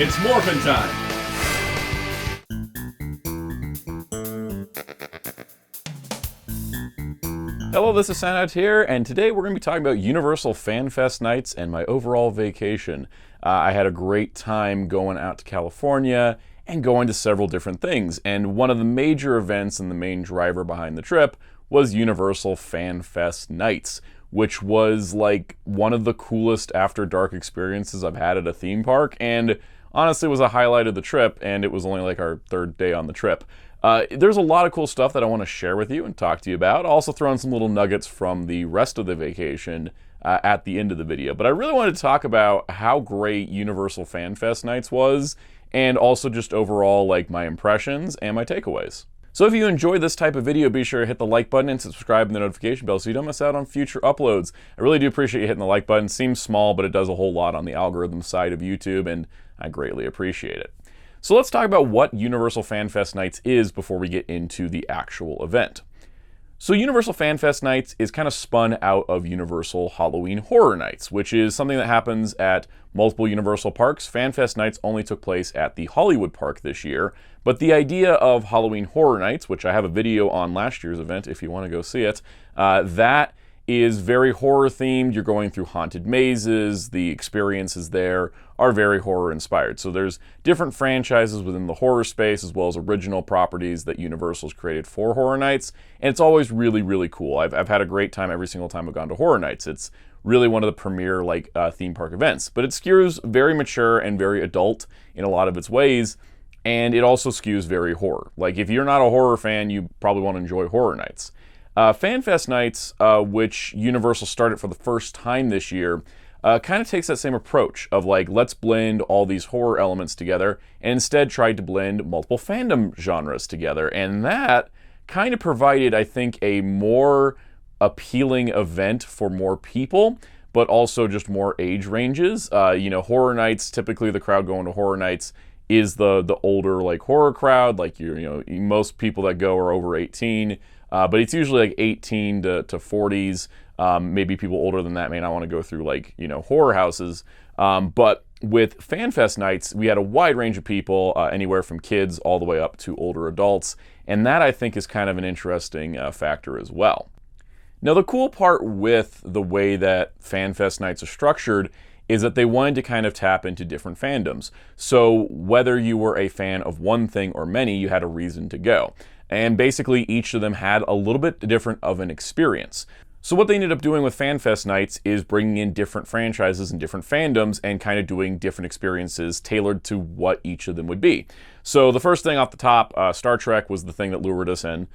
It's morphin' time! Hello, this is Soundout here, and today we're going to be talking about Universal Fan Fest nights and my overall vacation. I had a great time going out to California and going to several different things, and one of the major events and the main driver behind the trip was Universal Fan Fest nights, which was like one of the coolest after dark experiences I've had at a theme park, and honestly was a highlight of the trip, and it was only like our third day on the trip. There's a lot of cool stuff that I want to share with you and talk to you about. I'll also throw in some little nuggets from the rest of the vacation at the end of the video. But I really wanted to talk about how great Universal Fan Fest nights was, and also just overall like my impressions and my takeaways. So if you enjoy this type of video, be sure to hit the like button and subscribe and the notification bell so you don't miss out on future uploads. I really do appreciate you hitting the like button. It seems small, but it does a whole lot on the algorithm side of YouTube, and I greatly appreciate it. So let's talk about what Universal Fan Fest Nights is before we get into the actual event. So Universal Fan Fest Nights is kind of spun out of Universal Halloween Horror Nights, which is something that happens at multiple Universal parks. Fan Fest Nights only took place at the Hollywood Park this year, but the idea of Halloween Horror Nights, which I have a video on last year's event if you want to go see it, that is very horror themed. You're going through haunted mazes. The experiences there are very horror inspired. So there's different franchises within the horror space as well as original properties that Universal's created for Horror Nights. And it's always really, really cool. I've had a great time every single time I've gone to Horror Nights. It's really one of the premier theme park events. But it skews very mature and very adult in a lot of its ways. And it also skews very horror. Like if you're not a horror fan, you probably won't enjoy Horror Nights. Fan Fest Nights, which Universal started for the first time this year, kind of takes that same approach of like, let's blend all these horror elements together, and instead tried to blend multiple fandom genres together. And that kind of provided, I think, a more appealing event for more people, but also just more age ranges. Horror Nights, typically the crowd going to Horror Nights is the older like horror crowd. Like most people that go are over 18. But it's usually like 18 to 40s. Maybe people older than that may not want to go through horror houses. But with FanFest nights, we had a wide range of people, anywhere from kids all the way up to older adults. And that I think is kind of an interesting factor as well. Now the cool part with the way that FanFest nights are structured is that they wanted to kind of tap into different fandoms. So whether you were a fan of one thing or many, you had a reason to go. And basically each of them had a little bit different of an experience. So what they ended up doing with FanFest nights is bringing in different franchises and different fandoms and kind of doing different experiences tailored to what each of them would be. So the first thing off the top, Star Trek was the thing that lured us in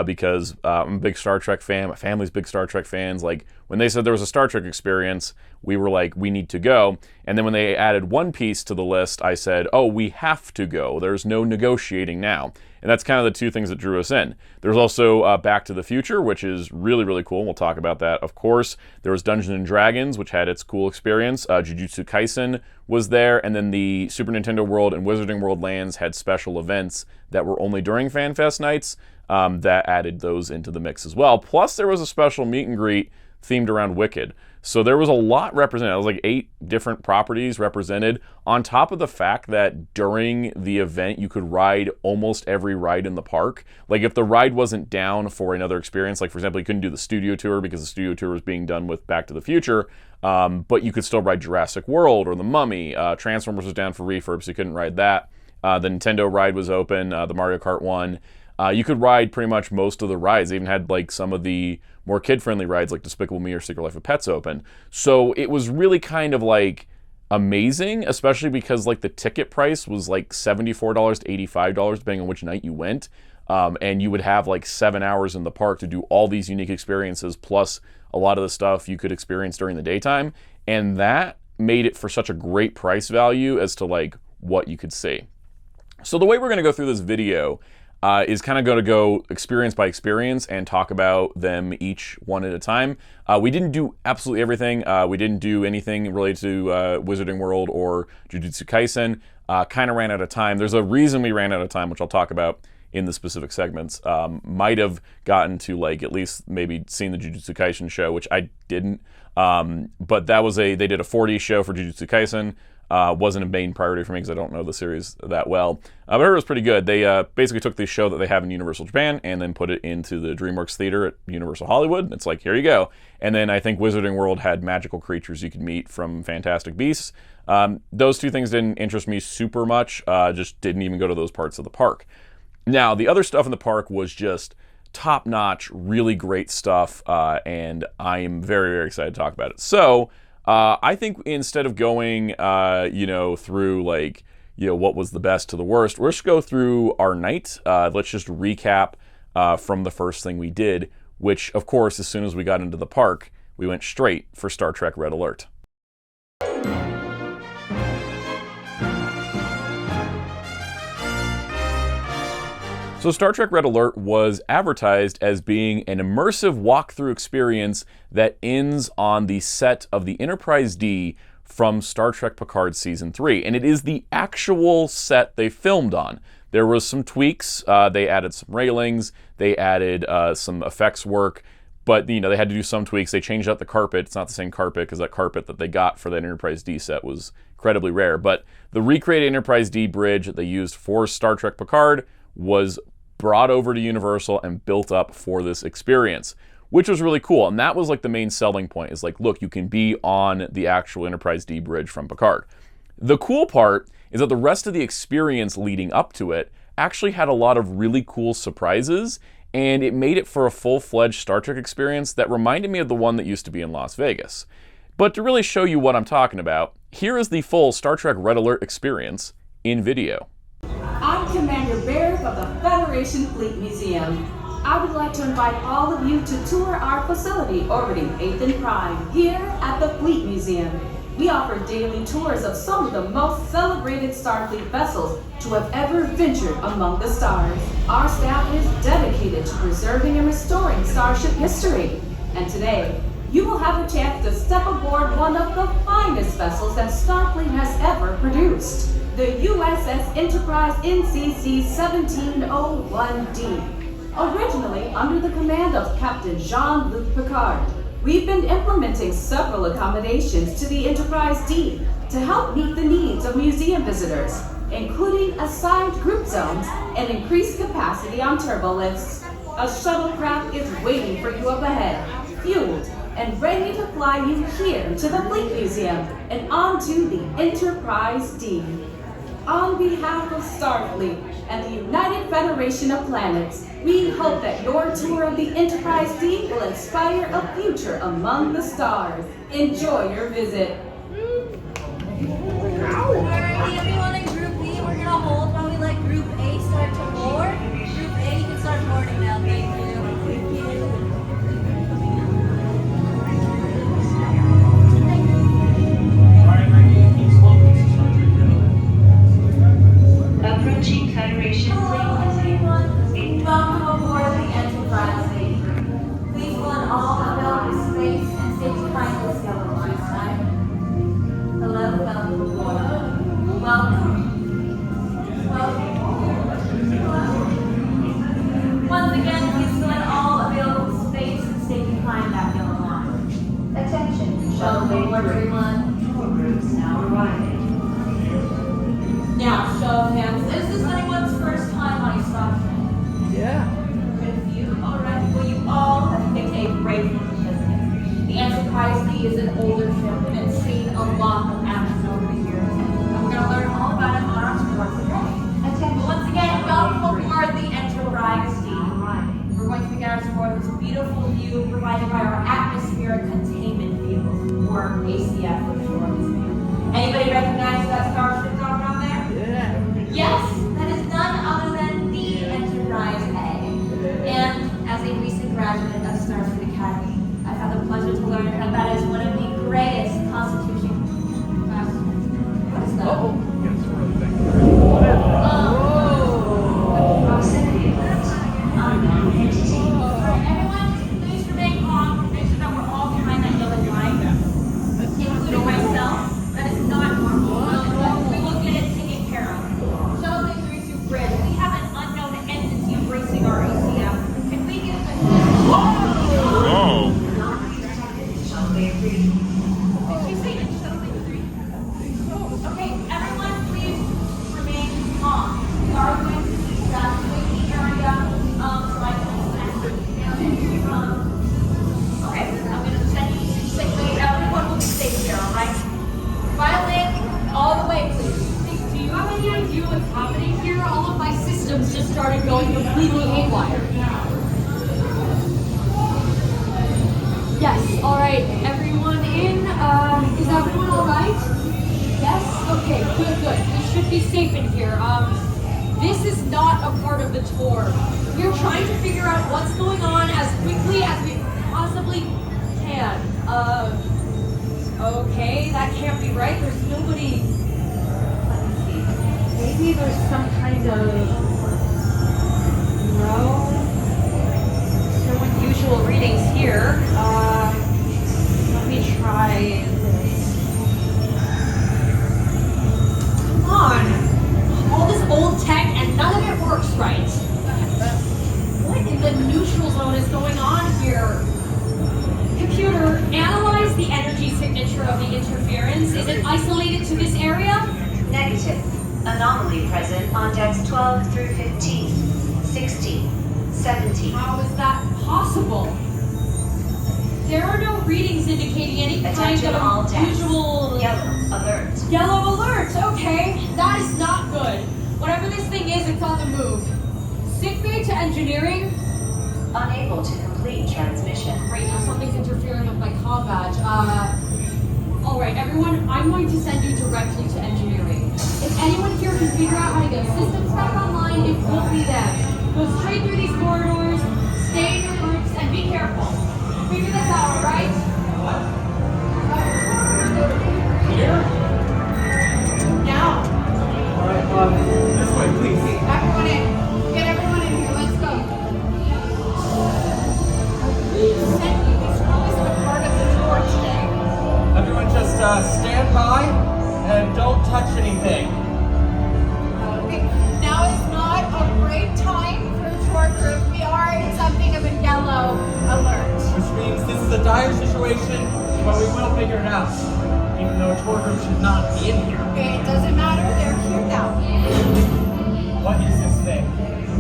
because I'm a big Star Trek fan. My family's big Star Trek fans. Like when they said there was a Star Trek experience, we were like, we need to go. And then when they added One Piece to the list, I said, oh, we have to go. There's no negotiating now. And that's kind of the two things that drew us in. There's also Back to the Future, which is really, really cool. We'll talk about that, of course. There was Dungeons & Dragons, which had its cool experience. Jujutsu Kaisen was there. And then the Super Nintendo World and Wizarding World lands had special events that were only during FanFest nights that added those into the mix as well. Plus, there was a special meet and greet themed around Wicked. So there was a lot represented. It was like 8 different properties represented, on top of the fact that during the event you could ride almost every ride in the park. Like if the ride wasn't down for another experience, like for example you couldn't do the studio tour because the studio tour was being done with Back to the Future, but you could still ride Jurassic World or The Mummy. Transformers was down for refurb, so you couldn't ride that. The Nintendo ride was open, the Mario Kart one. You could ride pretty much most of the rides. They even had like some of the more kid-friendly rides like Despicable Me or Secret Life of Pets open. So it was really kind of like amazing, especially because like the ticket price was like $74 to $85 depending on which night you went. And you would have like 7 hours in the park to do all these unique experiences, plus a lot of the stuff you could experience during the daytime. And that made it for such a great price value as to like what you could see. So the way we're going to go through this video is kind of going to go experience by experience and talk about them each one at a time. We didn't do absolutely everything. We didn't do anything related to Wizarding World or Jujutsu Kaisen. Kind of ran out of time. There's a reason we ran out of time, which I'll talk about in the specific segments. Might have gotten to like at least maybe seen the Jujutsu Kaisen show, which I didn't. But that was they did a 4D show for Jujutsu Kaisen. Wasn't a main priority for me because I don't know the series that well. But I heard it was pretty good. They basically took the show that they have in Universal Japan and then put it into the DreamWorks Theater at Universal Hollywood. It's like, here you go. And then I think Wizarding World had magical creatures you could meet from Fantastic Beasts. Those two things didn't interest me super much. Just didn't even go to those parts of the park. Now, the other stuff in the park was just top-notch, really great stuff, and I am very, very excited to talk about it. So, I think instead of going, through like, what was the best to the worst, we're just go through our night. Let's just recap from the first thing we did, which, of course, as soon as we got into the park, we went straight for Star Trek Red Alert. So Star Trek Red Alert was advertised as being an immersive walkthrough experience that ends on the set of the Enterprise D from Star Trek Picard Season 3. And it is the actual set they filmed on. There was some tweaks. They added some railings. They added some effects work. But, they had to do some tweaks. They changed out the carpet. It's not the same carpet because that carpet that they got for that Enterprise D set was incredibly rare. But the recreated Enterprise D bridge that they used for Star Trek Picard was brought over to Universal and built up for this experience, which was really cool. And that was like the main selling point, is like, look, you can be on the actual Enterprise D bridge from Picard. The cool part is that the rest of the experience leading up to it actually had a lot of really cool surprises, and it made it for a full-fledged Star Trek experience that reminded me of the one that used to be in Las Vegas. But to really show you what I'm talking about, here is the full Star Trek Red Alert experience in video. I'm Commander Barrick of the Federation Fleet Museum. I would like to invite all of you to tour our facility orbiting 8th and Prime here at the Fleet Museum. We offer daily tours of some of the most celebrated Starfleet vessels to have ever ventured among the stars. Our staff is dedicated to preserving and restoring starship history. And today, you will have a chance to step aboard one of the finest vessels that Starfleet has ever produced, the USS Enterprise NCC 1701D. Originally under the command of Captain Jean-Luc Picard, we've been implementing several accommodations to the Enterprise D to help meet the needs of museum visitors, including assigned group zones and increased capacity on turbolifts. A shuttlecraft is waiting for you up ahead, fueled and ready to fly you here to the Fleet Museum and onto the Enterprise D. On behalf of Starfleet and the United Federation of Planets, we hope that your tour of the Enterprise D will inspire a future among the stars. Enjoy your visit. Alright, everyone in Group B, we're gonna hold while we let Group A start to board. Group A, you can start boarding now, thank you. Approaching Federation Fleet Museum. Welcome aboard the Enterprise D. Please run all available space and stay behind this yellow line sign. Hello, welcome aboard. Welcome. Once again, please fill in all available space and stay behind that yellow line. Attention, Welcome aboard, everyone. tour groups now arriving. Now, show of hands. Is this anyone's first time on a starship? Yeah. With you? Alright, well, you all have picked a great business. The Enterprise D is an older ship and it's seen a lot of action over the years. And we're going to learn all about it on our tour today. Attention. Once again, welcome aboard the Enterprise D. We're going to begin our tour with this beautiful view provided by our atmospheric containment field, or ACF for short. Anybody recognize that starship down around there? Yeah. Yes, that is none other than the Enterprise A. And as a recent graduate of Starfleet Academy, I've had the pleasure to learn that that is one of the greatest Constitution classes. What is that? Proximity alert. Unknown entity. Everyone, please remain calm. Make sure that we're all behind that yellow line, including my haywire. Yes, alright, everyone in? Is everyone alright? Yes? Okay, good. We should be safe in here. This is not a part of the tour. We're trying to figure out what's going on as quickly as we possibly can. Okay, that can't be right. There's nobody. Let me see. Maybe there's some kind of. No. No unusual readings here. Let me try this. Come on. All this old tech and none of it works right. What in the neutral zone is going on here? Computer, analyze the energy signature of the interference. Is it isolated to this area? Negative. Anomaly present on decks 12 through 15, 16, 17. How is that possible? There are no readings indicating any kind Attention all of decks. usual... Yellow alert. Yellow alert, okay. That is not good. Whatever this thing is, it's on the move. Sickbay to engineering. Unable to complete transmission. Right now, something's interfering with my comm badge. Alright, everyone, I'm going to send you directly to engineering. If anyone here can figure out how to get systems back online, it will be them. Go straight through these corridors, stay in your groups, and be careful. Figure this out, alright? Here? Now. Alright, this way, please. Everyone in. Get everyone in here. Let's go. Send you. This room isn't a part of the tour today. Everyone just stand by and don't touch anything. Okay, now is not a great time for a tour group. We are in something of a yellow alert. Which means this is a dire situation, but we will figure it out. Even though a tour group should not be in here. Okay, it doesn't matter. They're here now. What is this thing?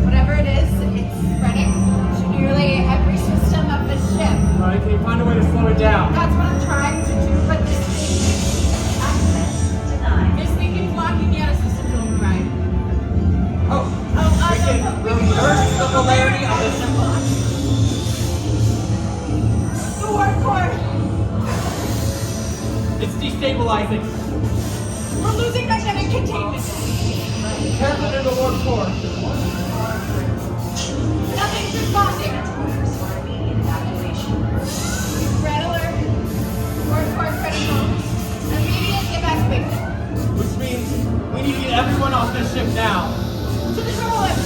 Whatever it is, it's spreading to nearly every system of the ship. Alright, can you find a way to slow it down? That's what I'm trying to do, but this Access denied. thing keeps blocking the other system to override. We can reverse the polarity of the symbol. The warp core. It's destabilizing. We're losing magnetic containment. Careful near the warp core. Nothing's responding. For immediate evacuation. Red alert. Warp core critical. Immediate evacuation. Which means we need to get everyone off this ship now. To the turbo lift.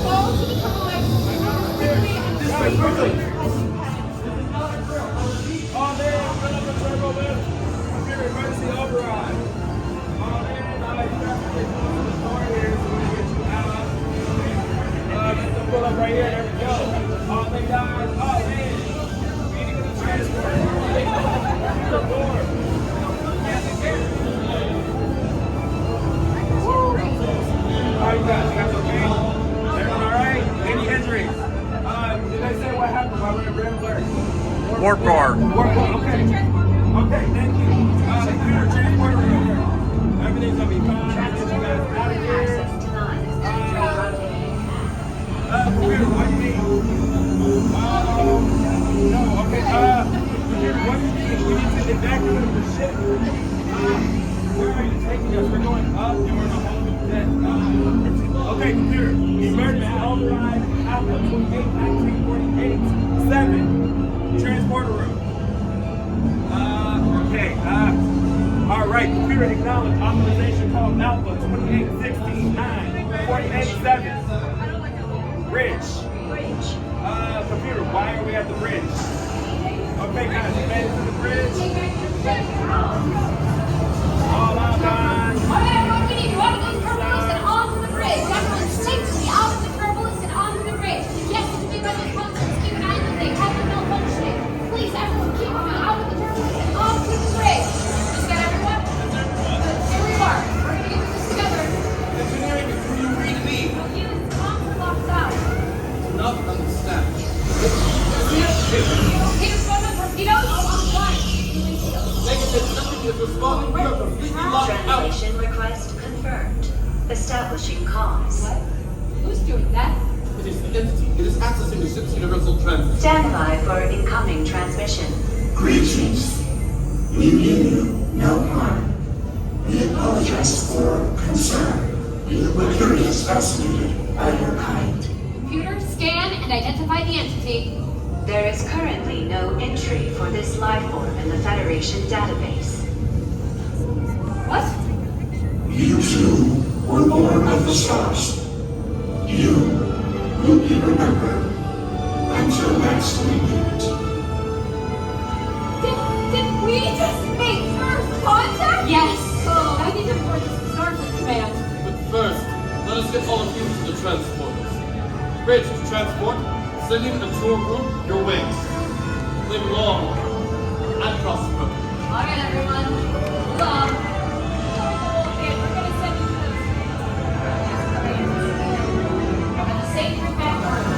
Go to the turbo lift. Quickly and This way, quickly. as you can. All in, fill up the turbo lift. Computer emergency override. All in, you have to get close to the door here so we can get you out. Get the pull up right here, there we go. All in, guys, all in. We need to get the transport. The door. Alright, you guys okay? Everyone alright? Any injuries? Did they say what happened while we were in red alert? Warp core. Warp core, okay. Okay, thank you. Computer transport room. Everything's gonna be fine. Get you guys out of here. Access denied. Computer, what do you need? No, okay. Computer, what do you need? We need to evacuate the ship. Where are you taking us? We're going up and we're gonna hold the deck. Okay, computer. Emergency override. Alpha 28, 1948, 7. Transporter room. Okay. All right. Computer acknowledge authorization call Alpha 28, 16, 9, 48, 7. Bridge. Computer, why are we at the bridge? Okay, guys, you made it to the bridge. All out, guys. Alright, everyone, we need you out of those turbulence and onto the bridge. Everyone, safely out of the turbulence and onto the bridge. Yes, it's been by the functions. Keep an eye on the thing. Have them malfunctioning. Please, everyone, keep moving out of the turbulence and onto the bridge. Is that everyone? Here we are. We're gonna get this together. Engineering, can you read me? Units, comms are locked out. Not understand. Here's one of the torpedoes. Online. Negative, nothing is responding. We are completely locked out. Translation request confirmed. Establishing comms. Who's doing that? The It is the entity. It is accessing the ship's universal transmitter. Stand by for incoming transmission. Greetings. We mean you no harm. We apologize for concern. We were curious, fascinated by your kind. Computer, scan, and identify the entity. There is currently no entry for this life form in the Federation database. What? You two were born of the stars. You will be remembered until next we meet. Did we just make first contact? Yes. Oh, I need to report this to Starfleet Command. But first, let us get all of you to the transporters. Bridge to transport, sending the tour room your wings. Live long and prosper. All right, everyone. Hold on. Okay, we're gonna send you to the sacred background.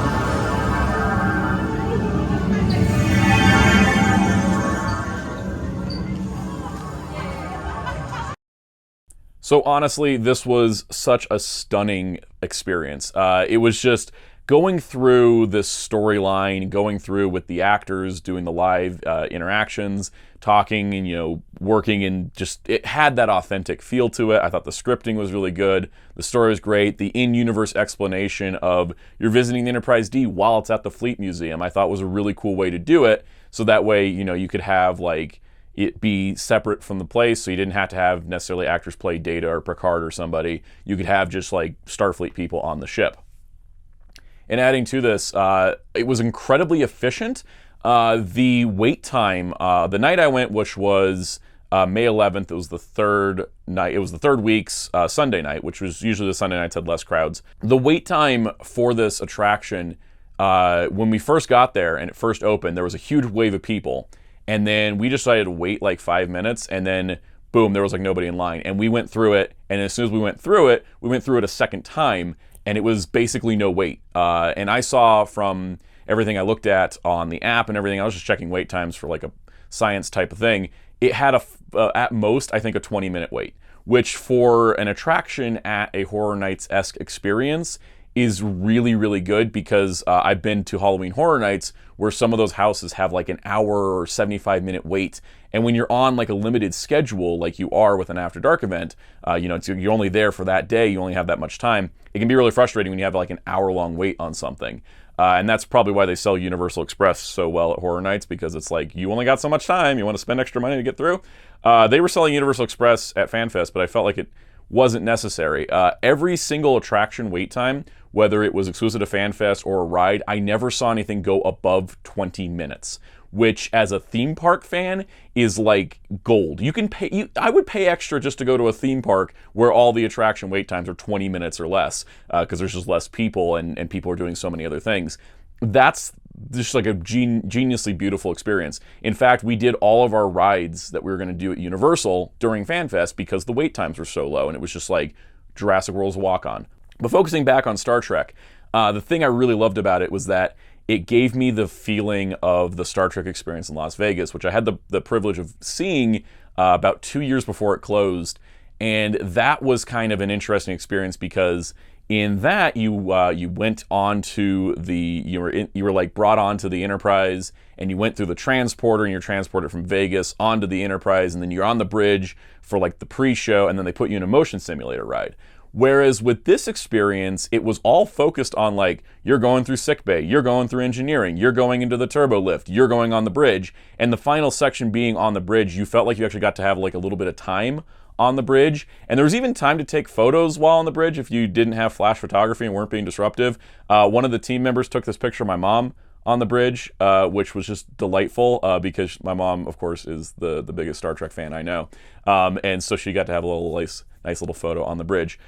So honestly, this was such a stunning experience. It was just going through this storyline, going through with the actors, doing the live interactions, talking and, you know, working, and just, it had that authentic feel to it. I thought the scripting was really good. The story was great. The in-universe explanation of you're visiting the Enterprise D while it's at the Fleet Museum, I thought was a really cool way to do it. So that way, you know, you could have like it be separate from the place, so you didn't have to have necessarily actors play Data or Picard or somebody. You could have just like Starfleet people on the ship. And adding to this, it was incredibly efficient. The wait time, the night I went, which was May 11th, it was the third night, it was the third week's Sunday night, which was usually the Sunday nights had less crowds. The wait time for this attraction, when we first got there and it first opened, there was a huge wave of people. And then we decided to wait like 5 minutes, and then boom, there was like nobody in line. And we went through it, and as soon as we went through it a second time, and it was basically no wait. And I saw from everything I looked at on the app and everything, I was just checking wait times for like a science type of thing. It had at most, I think, a 20-minute wait, which for an attraction at a Horror Nights-esque experience is really, really good, because I've been to Halloween Horror Nights where some of those houses have like an hour or 75-minute wait. And when you're on like a limited schedule, like you are with an After Dark event, you know, you're only there for that day, you only have that much time. It can be really frustrating when you have like an hour-long wait on something. And that's probably why they sell Universal Express so well at Horror Nights, because it's like, you only got so much time, you want to spend extra money to get through. They were selling Universal Express at FanFest, but I felt like it wasn't necessary. Every single attraction wait time, whether it was exclusive to FanFest or a ride, I never saw anything go above 20 minutes, which as a theme park fan is like gold. You can pay, I would pay extra just to go to a theme park where all the attraction wait times are 20 minutes or less, because there's just less people and people are doing so many other things. That's just like a geniusly beautiful experience. In fact, we did all of our rides that we were going to do at Universal during FanFest because the wait times were so low, and it was just like Jurassic World's walk-on. But focusing back on Star Trek, the thing I really loved about it was that it gave me the feeling of the Star Trek experience in Las Vegas, which I had the privilege of seeing about 2 years before it closed. And that was kind of an interesting experience, because in that you went onto the, you were like brought onto the Enterprise, and you went through the transporter, and you're transported from Vegas onto the Enterprise, and then you're on the bridge for like the pre-show, and then they put you in a motion simulator ride. Whereas with this experience, it was all focused on like, you're going through sickbay, you're going through engineering, you're going into the turbo lift, you're going on the bridge, and the final section being on the bridge, you felt like you actually got to have like a little bit of time on the bridge. And there was even time to take photos while on the bridge if you didn't have flash photography and weren't being disruptive. One of the team members took this picture of my mom on the bridge, which was just delightful, because my mom, of course, is the biggest Star Trek fan I know. And so she got to have a little nice little photo on the bridge.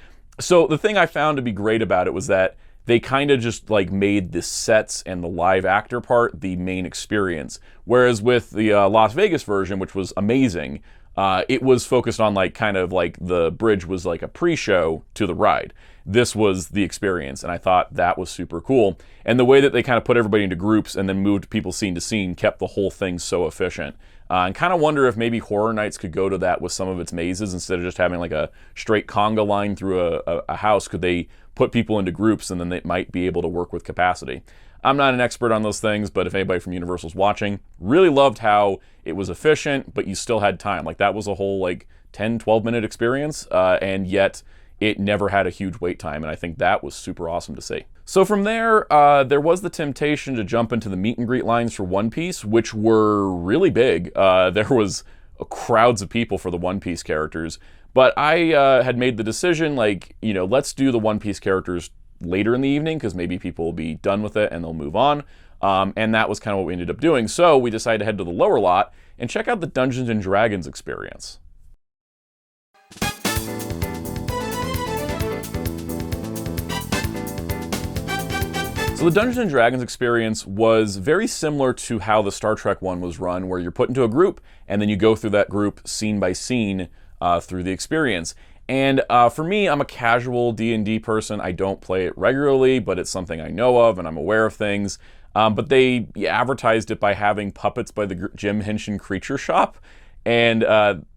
So the thing I found to be great about it was that they kind of just like made the sets and the live actor part the main experience. Whereas with the Las Vegas version, which was amazing, it was focused on like kind of like the bridge was like a pre-show to the ride. This was the experience, and I thought that was super cool. And the way that they kind of put everybody into groups and then moved people scene to scene kept the whole thing so efficient. And kind of wonder if maybe Horror Nights could go to that with some of its mazes instead of just having like a straight conga line through a house. Could they put people into groups and then they might be able to work with capacity? I'm not an expert on those things, but if anybody from Universal's watching, really loved how it was efficient, but you still had time. Like that was a whole like 10, 12-minute experience, and yet it never had a huge wait time, and I think that was super awesome to see. So from there, there was the temptation to jump into the meet and greet lines for One Piece, which were really big. There was crowds of people for the One Piece characters, but I had made the decision, like, you know, let's do the One Piece characters later in the evening, because maybe people will be done with it and they'll move on. And that was kind of what we ended up doing. So we decided to head to the lower lot and check out the Dungeons & Dragons experience. So the Dungeons & Dragons experience was very similar to how the Star Trek one was run, where you're put into a group and then you go through that group scene by scene through the experience. And for me, I'm a casual D&D person. I don't play it regularly, but it's something I know of and I'm aware of things. But they advertised it by having puppets by the Jim Henson Creature Shop. And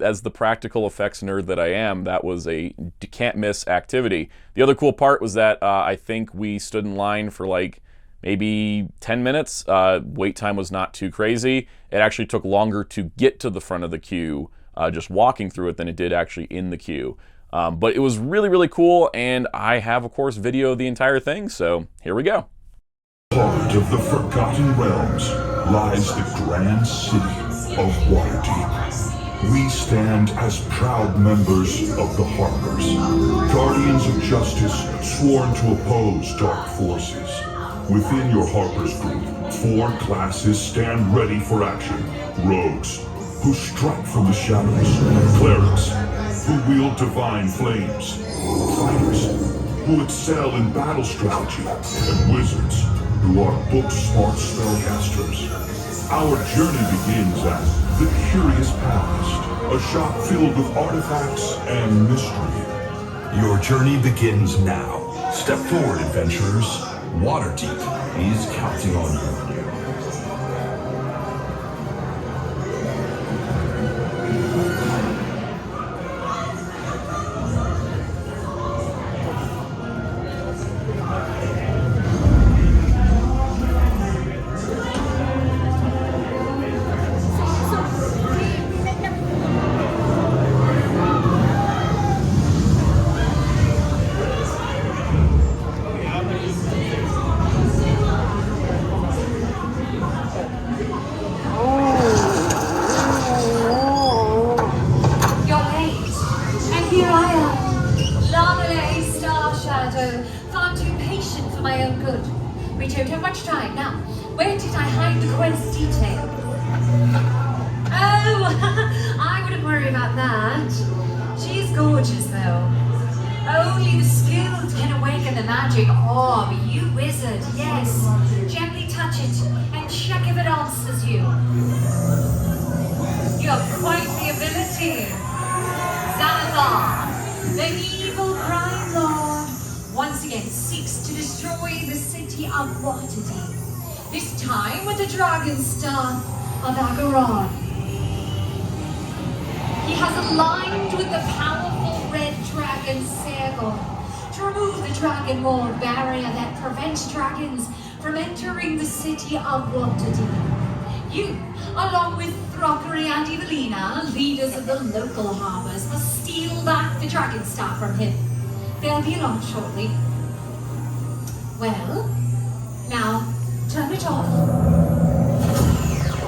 as the practical effects nerd that I am, that was a can't miss activity. The other cool part was that I think we stood in line for like maybe 10 minutes. Wait time was not too crazy. It actually took longer to get to the front of the queue, just walking through it, than it did actually in the queue. But it was really, really cool, and I have, of course, video of the entire thing, so here we go. Heart of the Forgotten Realms lies the grand city of Waterdeep. We stand as proud members of the Harpers, guardians of justice sworn to oppose dark forces. Within your Harpers group, 4 classes stand ready for action. Rogues, who strike from the shadows. Clerics, who wield divine flames. Fighters, who excel in battle strategy. And wizards, who are book-smart spellcasters. Our journey begins at the Curious Past, a shop filled with artifacts and mystery. Your journey begins now. Step forward, adventurers. Waterdeep is counting on you. He has aligned with the powerful red dragon Sergon to remove the dragon wall barrier that prevents dragons from entering the city of Waterdeep. You, along with Throkery and Evelina, leaders of the local harbors, must steal back the dragon staff from him. They'll be along shortly. Well, now turn it off.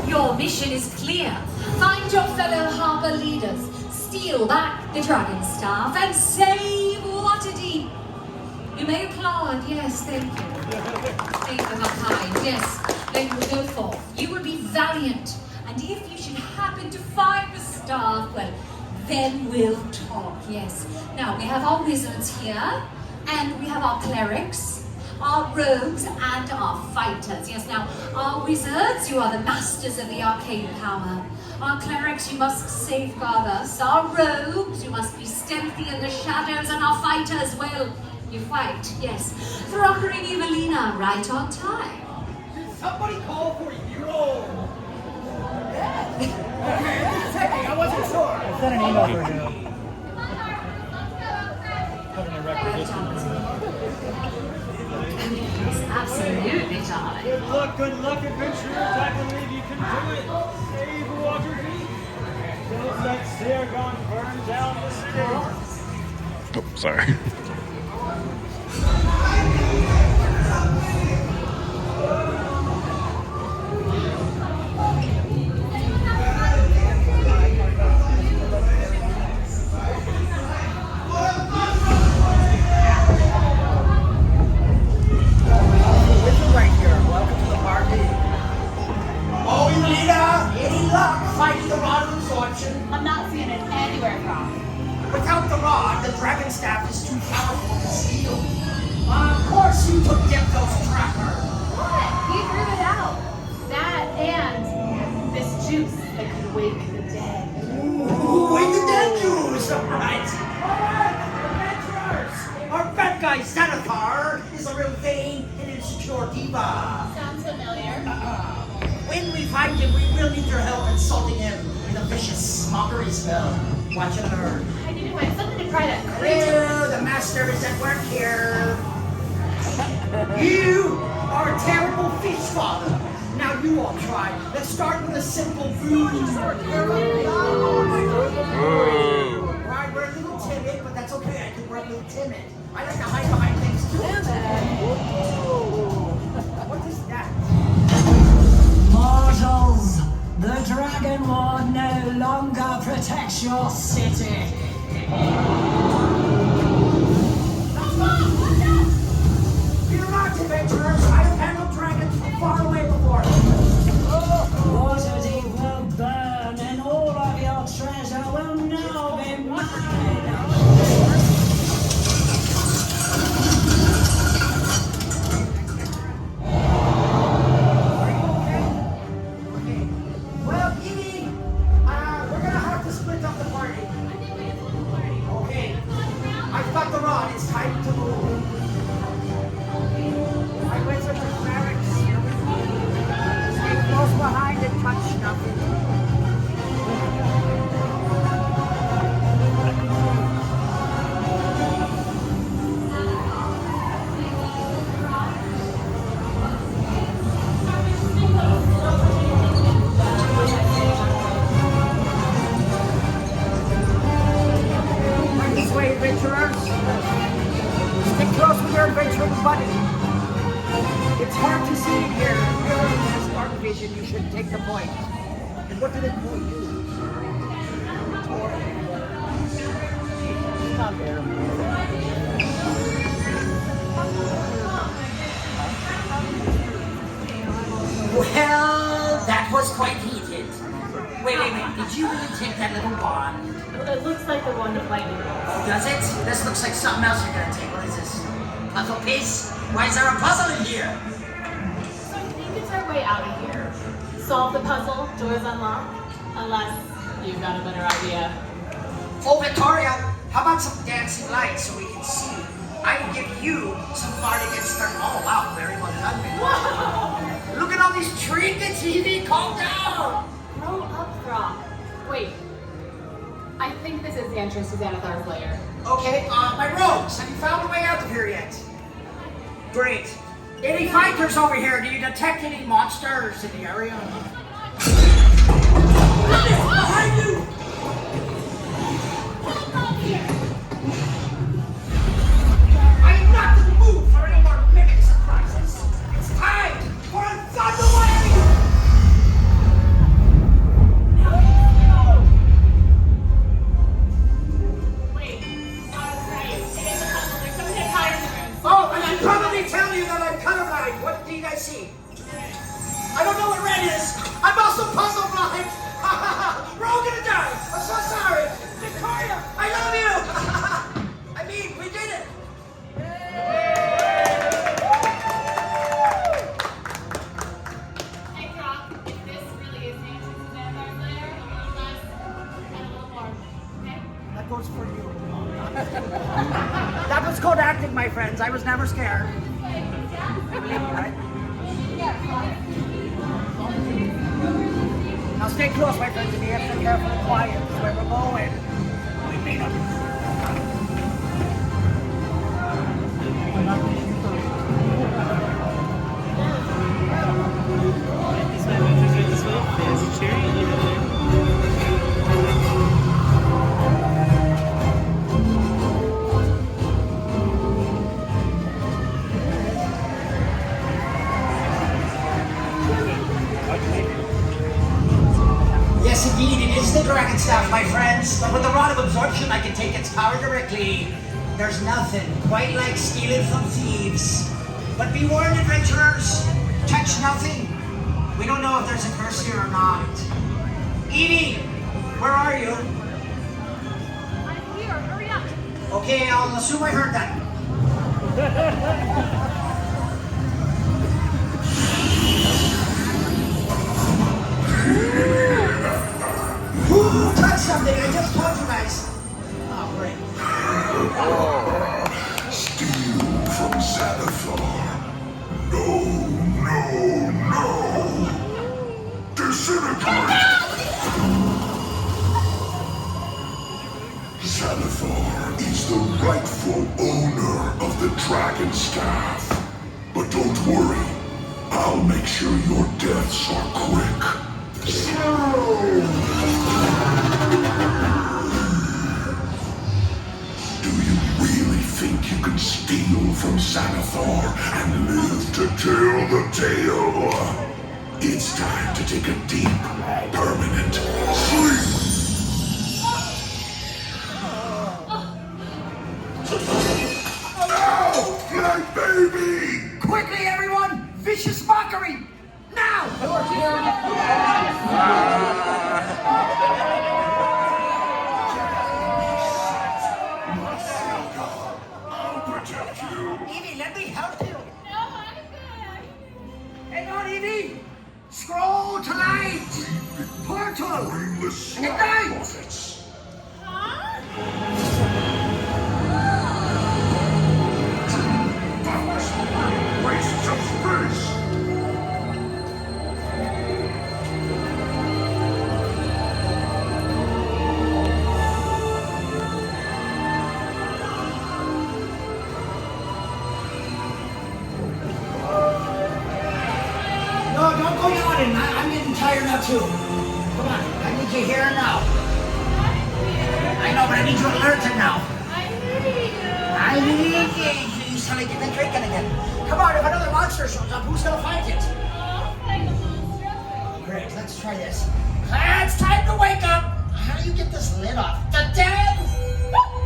Your mission is clear. Find your fellow harbor leaders, steal back the dragon staff, and save Waterdeep. You may applaud, yes, thank you. Thank you, how kind, yes. Then you will go forth. You will be valiant, and if you should happen to find the staff, well, then we'll talk, yes. Now, we have our wizards here, and we have our clerics, our rogues, and our fighters. Yes, now, our wizards, you are the masters of the arcane power. Our clerics, you must safeguard us. Our rogues, you must be stealthy in the shadows. And our fighters, well, you fight, yes. Throkery and Evelina, right on time. Somebody call for Euro! I wasn't sure. I sent an email for you. Put in a requisition. Absolutely, darling. Good luck, adventurers. I believe you can do it. Save Waterdeep. Don't let Sargon burn down the city. Oh, sorry. Oh, Elena, any luck fighting the rod of absorption? I'm not seeing it anywhere, Croc. Without the rod, the dragon staff is too powerful to steal. Of course you took Dipto's tracker. What? He threw it out. That and this juice that could wake the dead. Ooh, wake the dead juice! Alright, adventurers! Our bad guy Xanathar is a real vain and insecure diva. Sounds familiar. When we find him, we will need your help insulting him with a vicious mockery spell. Watch and learn. I need to find something to pry that crazy. Oh, the master is at work here. You are a terrible fish father. Now you all try. Let's start with a simple food. Right, we're a little timid, but that's okay. I think we're a little timid. I like to hide behind things too. What is that? Mortals, the Dragon Lord no longer protects your city. Fear not, adventurers. I've handled dragons from far away before. Waterdeep will burn, and all of your treasure will now be mine. Well, Evie, we're gonna have to split up the party. Okay, I've got the rod. It's time to move. I went to the barracks. Stay close behind and touch nothing. This way, adventurers. Stick close with your adventuring buddy. It's hard to see in here. If you're in this dark vision, you should take the point. And what do they call you? Not there. Well, that was quite heated. Wait. Did you really take that little wand? It looks like the one with lightning bolts. Oh, does it? This looks like something else you're gonna take. What is this? Puzzle piece? Why is there a puzzle in here? So I think it's our way out of here. Solve the puzzle, doors unlocked. Unless you've got a better idea. Oh, Victoria, how about some dancing lights so we can see? I will give you some far to get started. Oh, wow, very well done, Victoria. Look at all these trinkets, Evie. Calm down. Grow up, Brock. Wait. I think this is the entrance to Xanathar's lair. Okay, my rogues, have you found a way out of here yet? Great. Any fighters over here? Do you detect any monsters in the area? Behind you! I am not in the mood for any more mimic surprises. It's time for a Thunderwave! Oh, and I'm probably telling you that I'm colorblind. What do you guys see? I don't know what red is. I'm also puzzle blind. We're all gonna die. I'm so sorry. Victoria, I love you. I mean, we did it. Hey, Croc, if this really is the entrance to Xanathar's lair, a little less and a little more. Okay? That goes for you. That was called acting, my friends. I was never scared. Right? Now stay close, my friends, and be extra careful and quiet. This is where we're going. We may not... Yes, indeed, it is the dragon staff, my friends. But with the rod of absorption, I can take its power directly. There's nothing quite like stealing from thieves. But be warned, adventurers. Touch nothing. We don't know if there's a curse here or not. Edie, where are you? I'm here. Hurry up. Okay, I'll assume I heard that. Ooh, touch something. I just told you guys. Oh, great. Steal from Xanathar. No, no, no. Disintegrate. Xanathar is the rightful owner of the Dragon Staff. But don't worry, I'll make sure your deaths are quick. Zero! Do you really think you can steal from Xanathar and live to tell the tale? It's time to take a deep, permanent sleep! Now, my baby! Quickly, everyone! Vicious mockery! Now! I'll protect you! Evie, let me help you! No, I'm good. Hang on, Evie! Scroll to light! Portal! Brainless Ignite! rockets! Wastes of space! No, don't go yawning. I'm getting tired now, too. Come on, I need you here and now. I know, but I need you alerted now. I need you. You sound like you've been drinking again. Come on, if another monster shows up, who's gonna fight it? Great, let's try this. It's time to wake up. How do you get this lid off? The dead!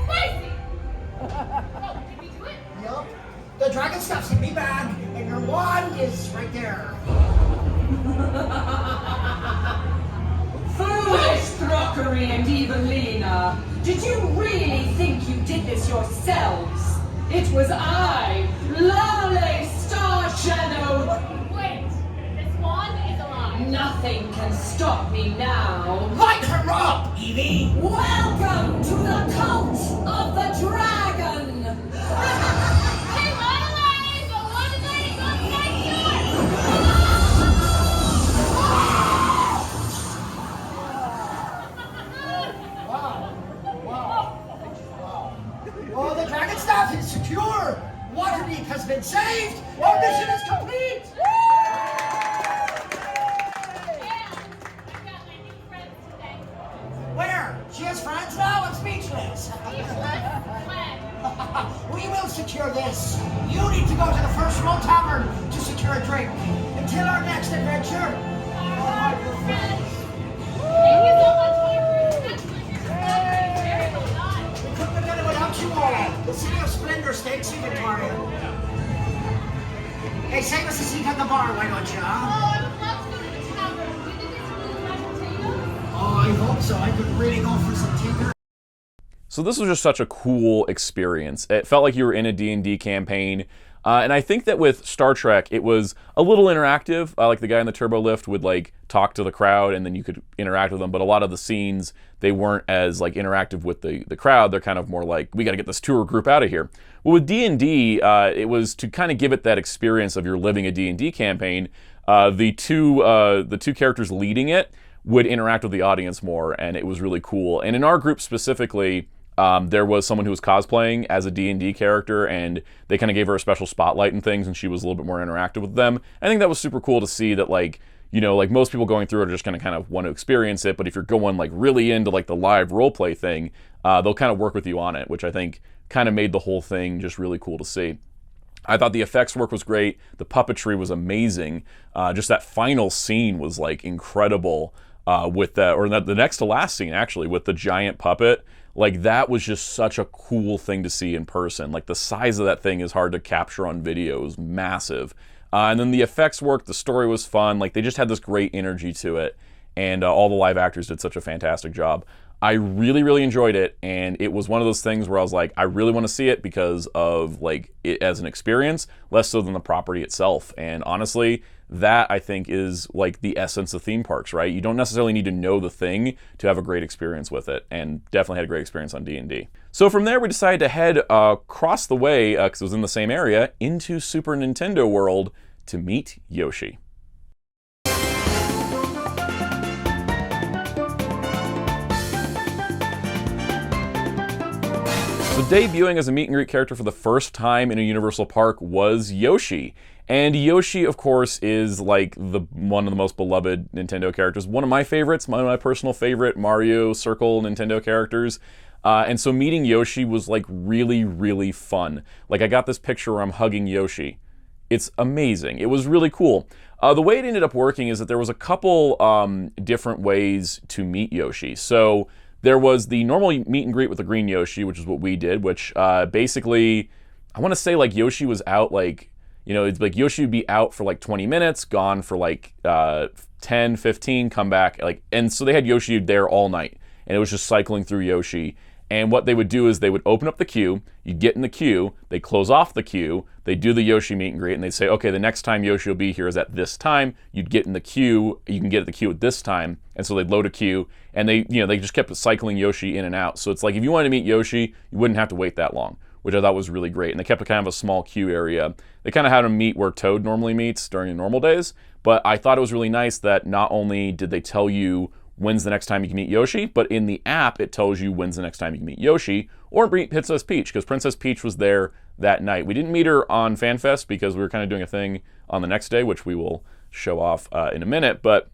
Crazy! Oh, did we do it? Yup. The dragon stuff's in me bag, and your wand is right there. Foolish Throkery and Evelina! Did you really think you did this yourselves? It was I, Lovely Star Shadow! Wait, this wand is alive. Nothing can stop me now. Light her up, Evie! Welcome to the cult of the dragon! Hey, run away! But one lady goes next door! Well, the dragon staff is secure. Waterdeep has been saved. Our mission is complete. And I've got my new friends today. Where? She has friends now? I'm speechless. We will secure this. You need to go to the First World Tavern to secure a drink. Until our next adventure. Thank you so much, Harper. That's what you're very well done. We couldn't have done it without you all. The City of Splendor stakes inventory. Hey, save us a seat at the bar, why don't you, Oh, huh? I would love to go to the tavern. Do you think it's really mashed potatoes? Oh, I hope so. I could really go for some tinker. So this was just such a cool experience. It felt like you were in a D&D campaign. And I think that with Star Trek, it was a little interactive. Like the guy in the turbo lift would like talk to the crowd and then you could interact with them. But a lot of the scenes, they weren't as like interactive with the crowd. They're kind of more like, we got to get this tour group out of here. Well, with D&D, it was to kind of give it that experience of you're living a D&D campaign. The two characters leading it would interact with the audience more, and it was really cool. And in our group specifically, there was someone who was cosplaying as a D&D character, and they kind of gave her a special spotlight and things, and she was a little bit more interactive with them. I think that was super cool to see that, like, you know, like most people going through it are just going to kind of want to experience it, but if you're going like really into like the live roleplay thing, they'll kind of work with you on it, which I think kind of made the whole thing just really cool to see. I thought the effects work was great. The puppetry was amazing. Just that final scene was like incredible with that, or the next to last scene actually, with the giant puppet. Like, that was just such a cool thing to see in person. Like, the size of that thing is hard to capture on video. It was massive. And then the effects worked, the story was fun. Like, they just had this great energy to it. And all the live actors did such a fantastic job. I really, really enjoyed it. And it was one of those things where I was like, I really want to see it because of, like, it as an experience, less so than the property itself. And honestly, that I think is like the essence of theme parks, right? You don't necessarily need to know the thing to have a great experience with it, and definitely had a great experience on D&D. So from there, we decided to head across the way, because it was in the same area, into Super Nintendo World to meet Yoshi. So debuting as a meet and greet character for the first time in a Universal Park was Yoshi. And Yoshi, of course, is like one of the most beloved Nintendo characters. One of my favorites, one of my personal favorite Mario Circle Nintendo characters. And so meeting Yoshi was like really, really fun. Like, I got this picture where I'm hugging Yoshi. It's amazing. It was really cool. The way it ended up working is that there was a couple different ways to meet Yoshi. So there was the normal meet and greet with the green Yoshi, which is what we did, which basically, I want to say like Yoshi was out like, you know, it's like Yoshi would be out for like 20 minutes, gone for like 10, 15, come back. Like, and so they had Yoshi there all night, and it was just cycling through Yoshi. And what they would do is they would open up the queue, you'd get in the queue, they close off the queue, they do the Yoshi meet and greet, and they'd say, okay, the next time Yoshi will be here is at this time. You'd get in the queue, you can get at the queue at this time. And so they'd load a queue, and they just kept cycling Yoshi in and out. So it's like, if you wanted to meet Yoshi, you wouldn't have to wait that long, which I thought was really great. And they kept a kind of a small queue area. They kind of had him meet where Toad normally meets during the normal days, but I thought it was really nice that not only did they tell you when's the next time you can meet Yoshi, but in the app, it tells you when's the next time you can meet Yoshi, or meet Princess Peach, because Princess Peach was there that night. We didn't meet her on FanFest because we were kind of doing a thing on the next day, which we will show off in a minute, but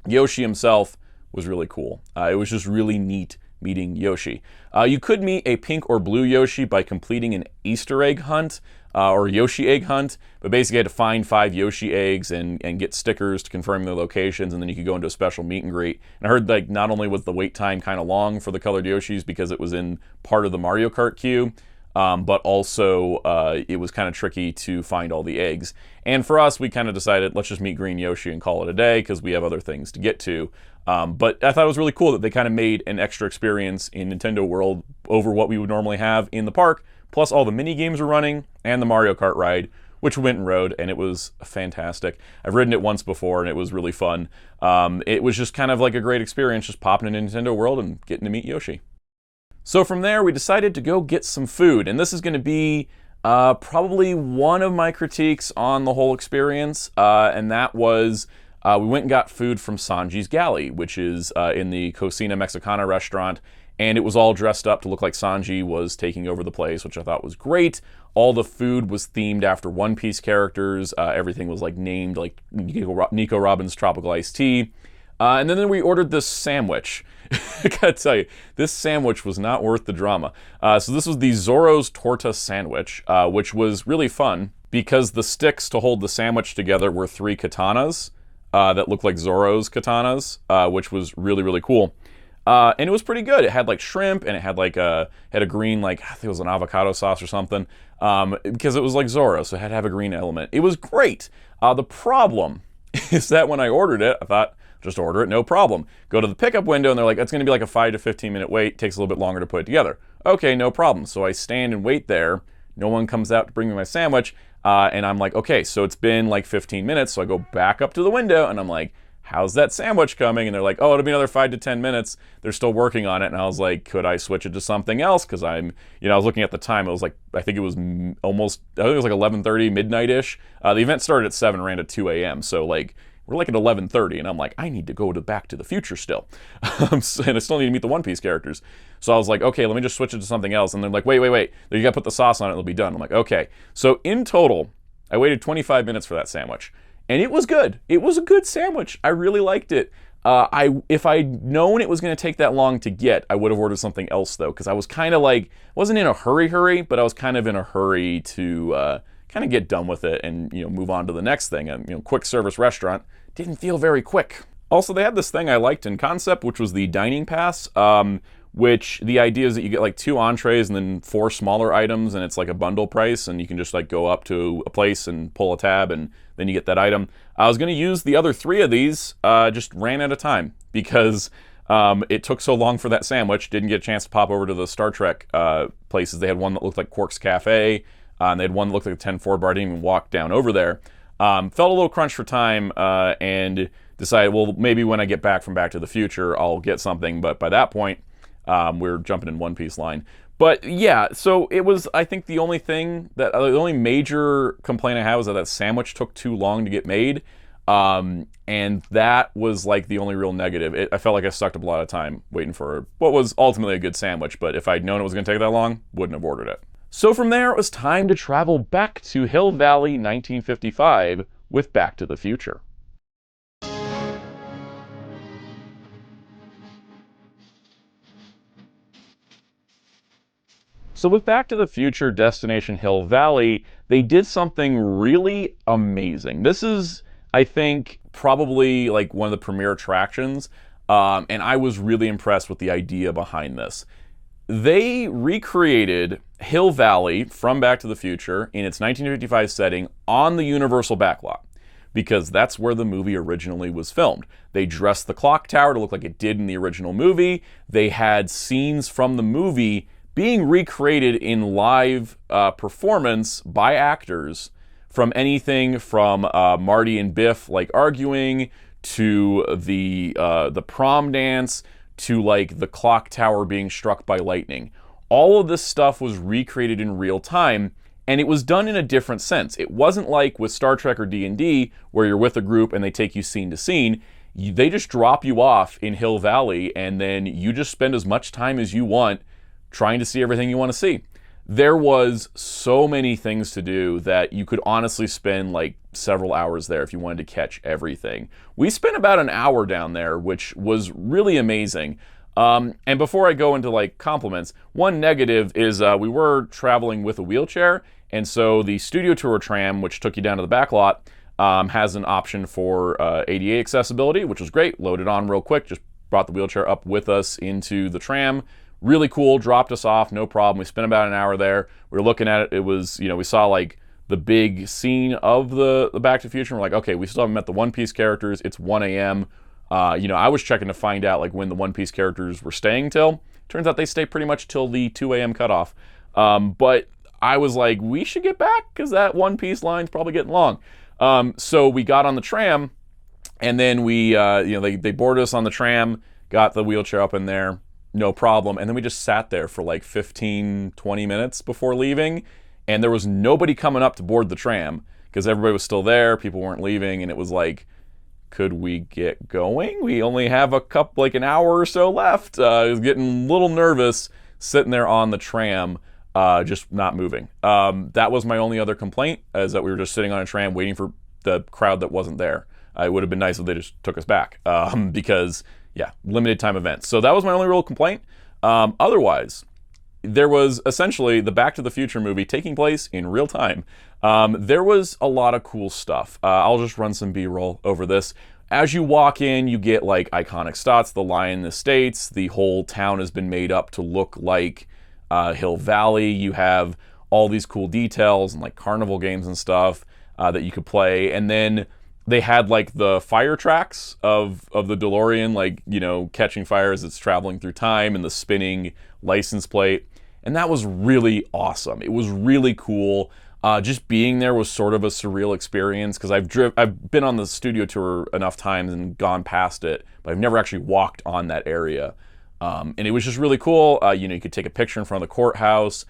Yoshi himself was really cool. It was just really neat meeting Yoshi. You could meet a pink or blue Yoshi by completing an Easter egg hunt, or Yoshi egg hunt, but basically you had to find 5 Yoshi eggs and get stickers to confirm their locations, and then you could go into a special meet and greet. And I heard like not only was the wait time kind of long for the colored Yoshis because it was in part of the Mario Kart queue, but also it was kind of tricky to find all the eggs. And for us, we kind of decided, let's just meet green Yoshi and call it a day because we have other things to get to. But I thought it was really cool that they kind of made an extra experience in Nintendo World over what we would normally have in the park, plus all the mini games were running and the Mario Kart ride, which we went and rode, and it was fantastic. I've ridden it once before, and it was really fun. It was just kind of like a great experience, just popping into Nintendo World and getting to meet Yoshi. So from there, we decided to go get some food, and this is going to be probably one of my critiques on the whole experience, and that was we went and got food from Sanji's Galley, which is in the Cocina Mexicana restaurant, and it was all dressed up to look like Sanji was taking over the place, which I thought was great. All the food was themed after One Piece characters. Everything was like named like Nico Robin's Tropical Iced Tea. And then we ordered this sandwich. I gotta tell you, this sandwich was not worth the drama. So this was the Zoro's Torta sandwich, which was really fun because the sticks to hold the sandwich together were 3 katanas that looked like Zoro's katanas, which was really, really cool. And it was pretty good. It had like shrimp, and it had like a green, like I think it was an avocado sauce or something, because it was like Zoro, so it had to have a green element. It was great. The problem is that when I ordered it, I thought, just order it, no problem. Go to the pickup window, and they're like, it's going to be like a 5 to 15 minute wait. Takes a little bit longer to put it together. Okay, no problem. So I stand and wait there. No one comes out to bring me my sandwich, and I'm like, okay, so it's been like 15 minutes. So I go back up to the window, and I'm like, how's that sandwich coming? And they're like, oh, it'll be another 5 to 10 minutes. They're still working on it. And I was like, could I switch it to something else? Because I was looking at the time. It was like, I think it was like 11:30, midnight-ish. The event started at 7, ran to 2 a.m. So like, We're like at 11:30, and I'm like, I need to go to Back to the Future still. And I still need to meet the One Piece characters. So I was like, okay, let me just switch it to something else. And they're like, wait. You got to put the sauce on it, it'll be done. I'm like, okay. So in total, I waited 25 minutes for that sandwich. And it was good. It was a good sandwich. I really liked it. If I'd known it was going to take that long to get, I would have ordered something else, though, because I was kind of like, wasn't in a hurry, but I was kind of in a hurry to kind of get done with it and, move on to the next thing. And, quick service restaurant didn't feel very quick. Also, they had this thing I liked in concept, which was the dining pass, which the idea is that you get like 2 entrees and then 4 smaller items, and it's like a bundle price, and you can just like go up to a place and pull a tab, and then you get that item. I was going to use the other 3 of these, just ran out of time because it took so long for that sandwich. Didn't get a chance to pop over to the Star Trek places. They had one that looked like Quark's Cafe, and they had one that looked like a 10 forward bar. I didn't even walk down over there. Felt a little crunch for time, and decided, well, maybe when I get back from Back to the Future, I'll get something. But by that point, we're jumping in One Piece line. But yeah, so it was, I think the only the only major complaint I had was that sandwich took too long to get made. And that was like the only real negative. I felt like I sucked up a lot of time waiting for what was ultimately a good sandwich. But if I'd known it was going to take that long, wouldn't have ordered it. So from there, it was time to travel back to Hill Valley 1955 with Back to the Future. So with Back to the Future Destination Hill Valley, they did something really amazing. This is, I think, probably like one of the premier attractions, and I was really impressed with the idea behind this. They recreated Hill Valley from Back to the Future in its 1955 setting on the Universal backlot, because that's where the movie originally was filmed. They dressed the clock tower to look like it did in the original movie. They had scenes from the movie being recreated in live performance by actors, from anything from Marty and Biff like arguing, to the prom dance, to like the clock tower being struck by lightning. All of this stuff was recreated in real time, and it was done in a different sense. It wasn't like with Star Trek or D&D, where you're with a group and they take you scene to scene. They just drop you off in Hill Valley, and then you just spend as much time as you want trying to see everything you want to see. There was so many things to do that you could honestly spend like several hours there if you wanted to catch everything. We spent about an hour down there, which was really amazing. And before I go into like compliments, one negative is we were traveling with a wheelchair, and so the Studio Tour tram, which took you down to the back lot, has an option for ADA accessibility, which was great. Loaded on real quick, just brought the wheelchair up with us into the tram. Really cool, dropped us off, no problem. We spent about an hour there. We were looking at it. It was, we saw like the big scene of the Back to the Future. And we're like, okay, we still haven't met the One Piece characters. It's 1 a.m. I was checking to find out like when the One Piece characters were staying till. Turns out they stay pretty much till the 2 a.m. cutoff. But I was like, we should get back because that One Piece line's probably getting long. So we got on the tram, and then we, they boarded us on the tram, got the wheelchair up in there. No problem. And then we just sat there for like 15, 20 minutes before leaving. And there was nobody coming up to board the tram because everybody was still there. People weren't leaving. And it was like, could we get going? We only have like an hour or so left. I was getting a little nervous sitting there on the tram, just not moving. That was my only other complaint, is that we were just sitting on a tram waiting for the crowd that wasn't there. It would have been nice if they just took us back because... yeah, limited time events. So that was my only real complaint. Otherwise, there was essentially the Back to the Future movie taking place in real time. There was a lot of cool stuff. I'll just run some B-roll over this. As you walk in, you get like iconic spots, the Lion in the States. The whole town has been made up to look like Hill Valley. You have all these cool details and like carnival games and stuff that you could play. And then they had like the fire tracks of the DeLorean, like, catching fire as it's traveling through time, and the spinning license plate. And that was really awesome. It was really cool. Just being there was sort of a surreal experience, because I've been on the studio tour enough times and gone past it, but I've never actually walked on that area. And it was just really cool. You could take a picture in front of the courthouse.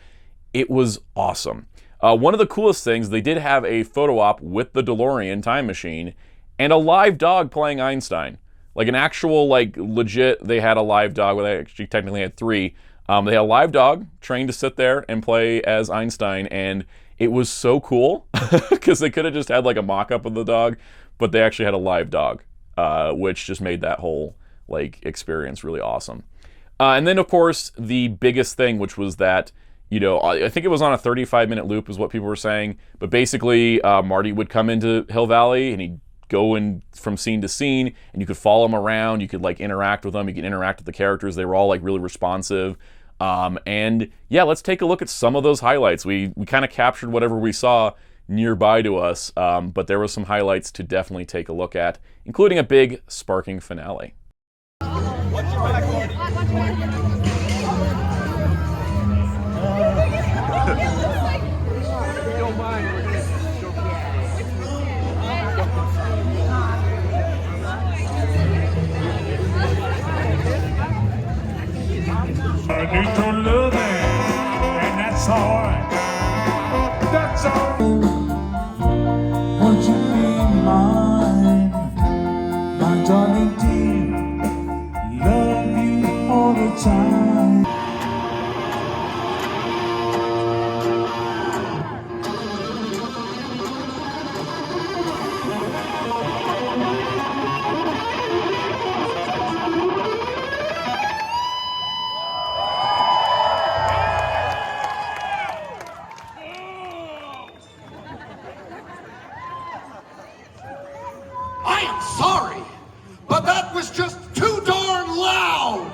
It was awesome. One of the coolest things, they did have a photo op with the DeLorean time machine, and a live dog playing Einstein. Like an actual, like, legit, they had a live dog. Well, they actually technically had 3. They had a live dog trained to sit there and play as Einstein, and it was so cool because they could have just had like a mock-up of the dog, but they actually had a live dog, which just made that whole like experience really awesome. And then of course the biggest thing, which was that, you know, I think it was on a 35-minute loop is what people were saying, but basically Marty would come into Hill Valley and he'd go in from scene to scene, and you could follow him around, you could like interact with them, you could interact with the characters, they were all like really responsive. And yeah, let's take a look at some of those highlights. We kind of captured whatever we saw nearby to us, but there were some highlights to definitely take a look at, including a big sparking finale. I need to love it, and that's alright. That's all. Won't you be mine, my darling dear? Love you all the time. I am sorry, but that was just too darn loud!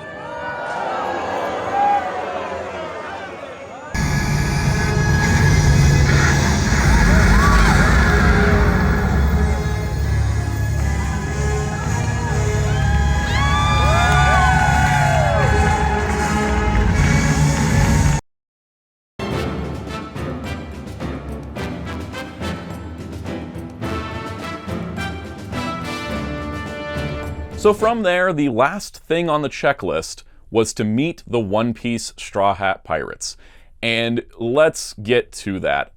So from there, the last thing on the checklist was to meet the One Piece Straw Hat Pirates. And let's get to that.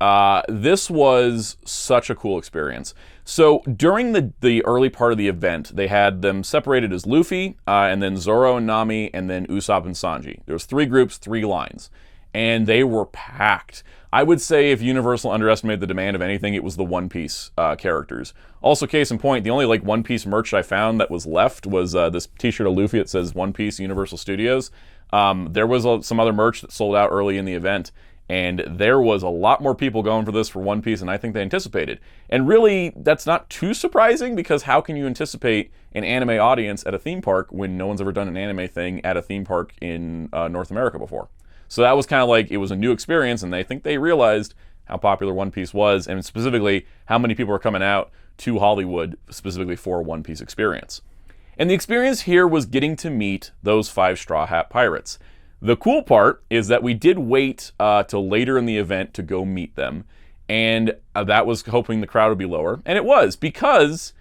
This was such a cool experience. So during the early part of the event, they had them separated as Luffy, and then Zoro and Nami, and then Usopp and Sanji. There was 3 groups, 3 lines. And they were packed. I would say if Universal underestimated the demand of anything, it was the One Piece characters. Also, case in point, the only like One Piece merch I found that was left was this t-shirt of Luffy that says One Piece Universal Studios. There was some other merch that sold out early in the event, and there was a lot more people going for this for One Piece than I think they anticipated. And really, that's not too surprising, because how can you anticipate an anime audience at a theme park when no one's ever done an anime thing at a theme park in North America before? So that was kind of like, it was a new experience, and I think they realized how popular One Piece was, and specifically how many people were coming out to Hollywood specifically for a One Piece experience. And the experience here was getting to meet those 5 Straw Hat Pirates. The cool part is that we did wait till later in the event to go meet them, and that was hoping the crowd would be lower, and it was, because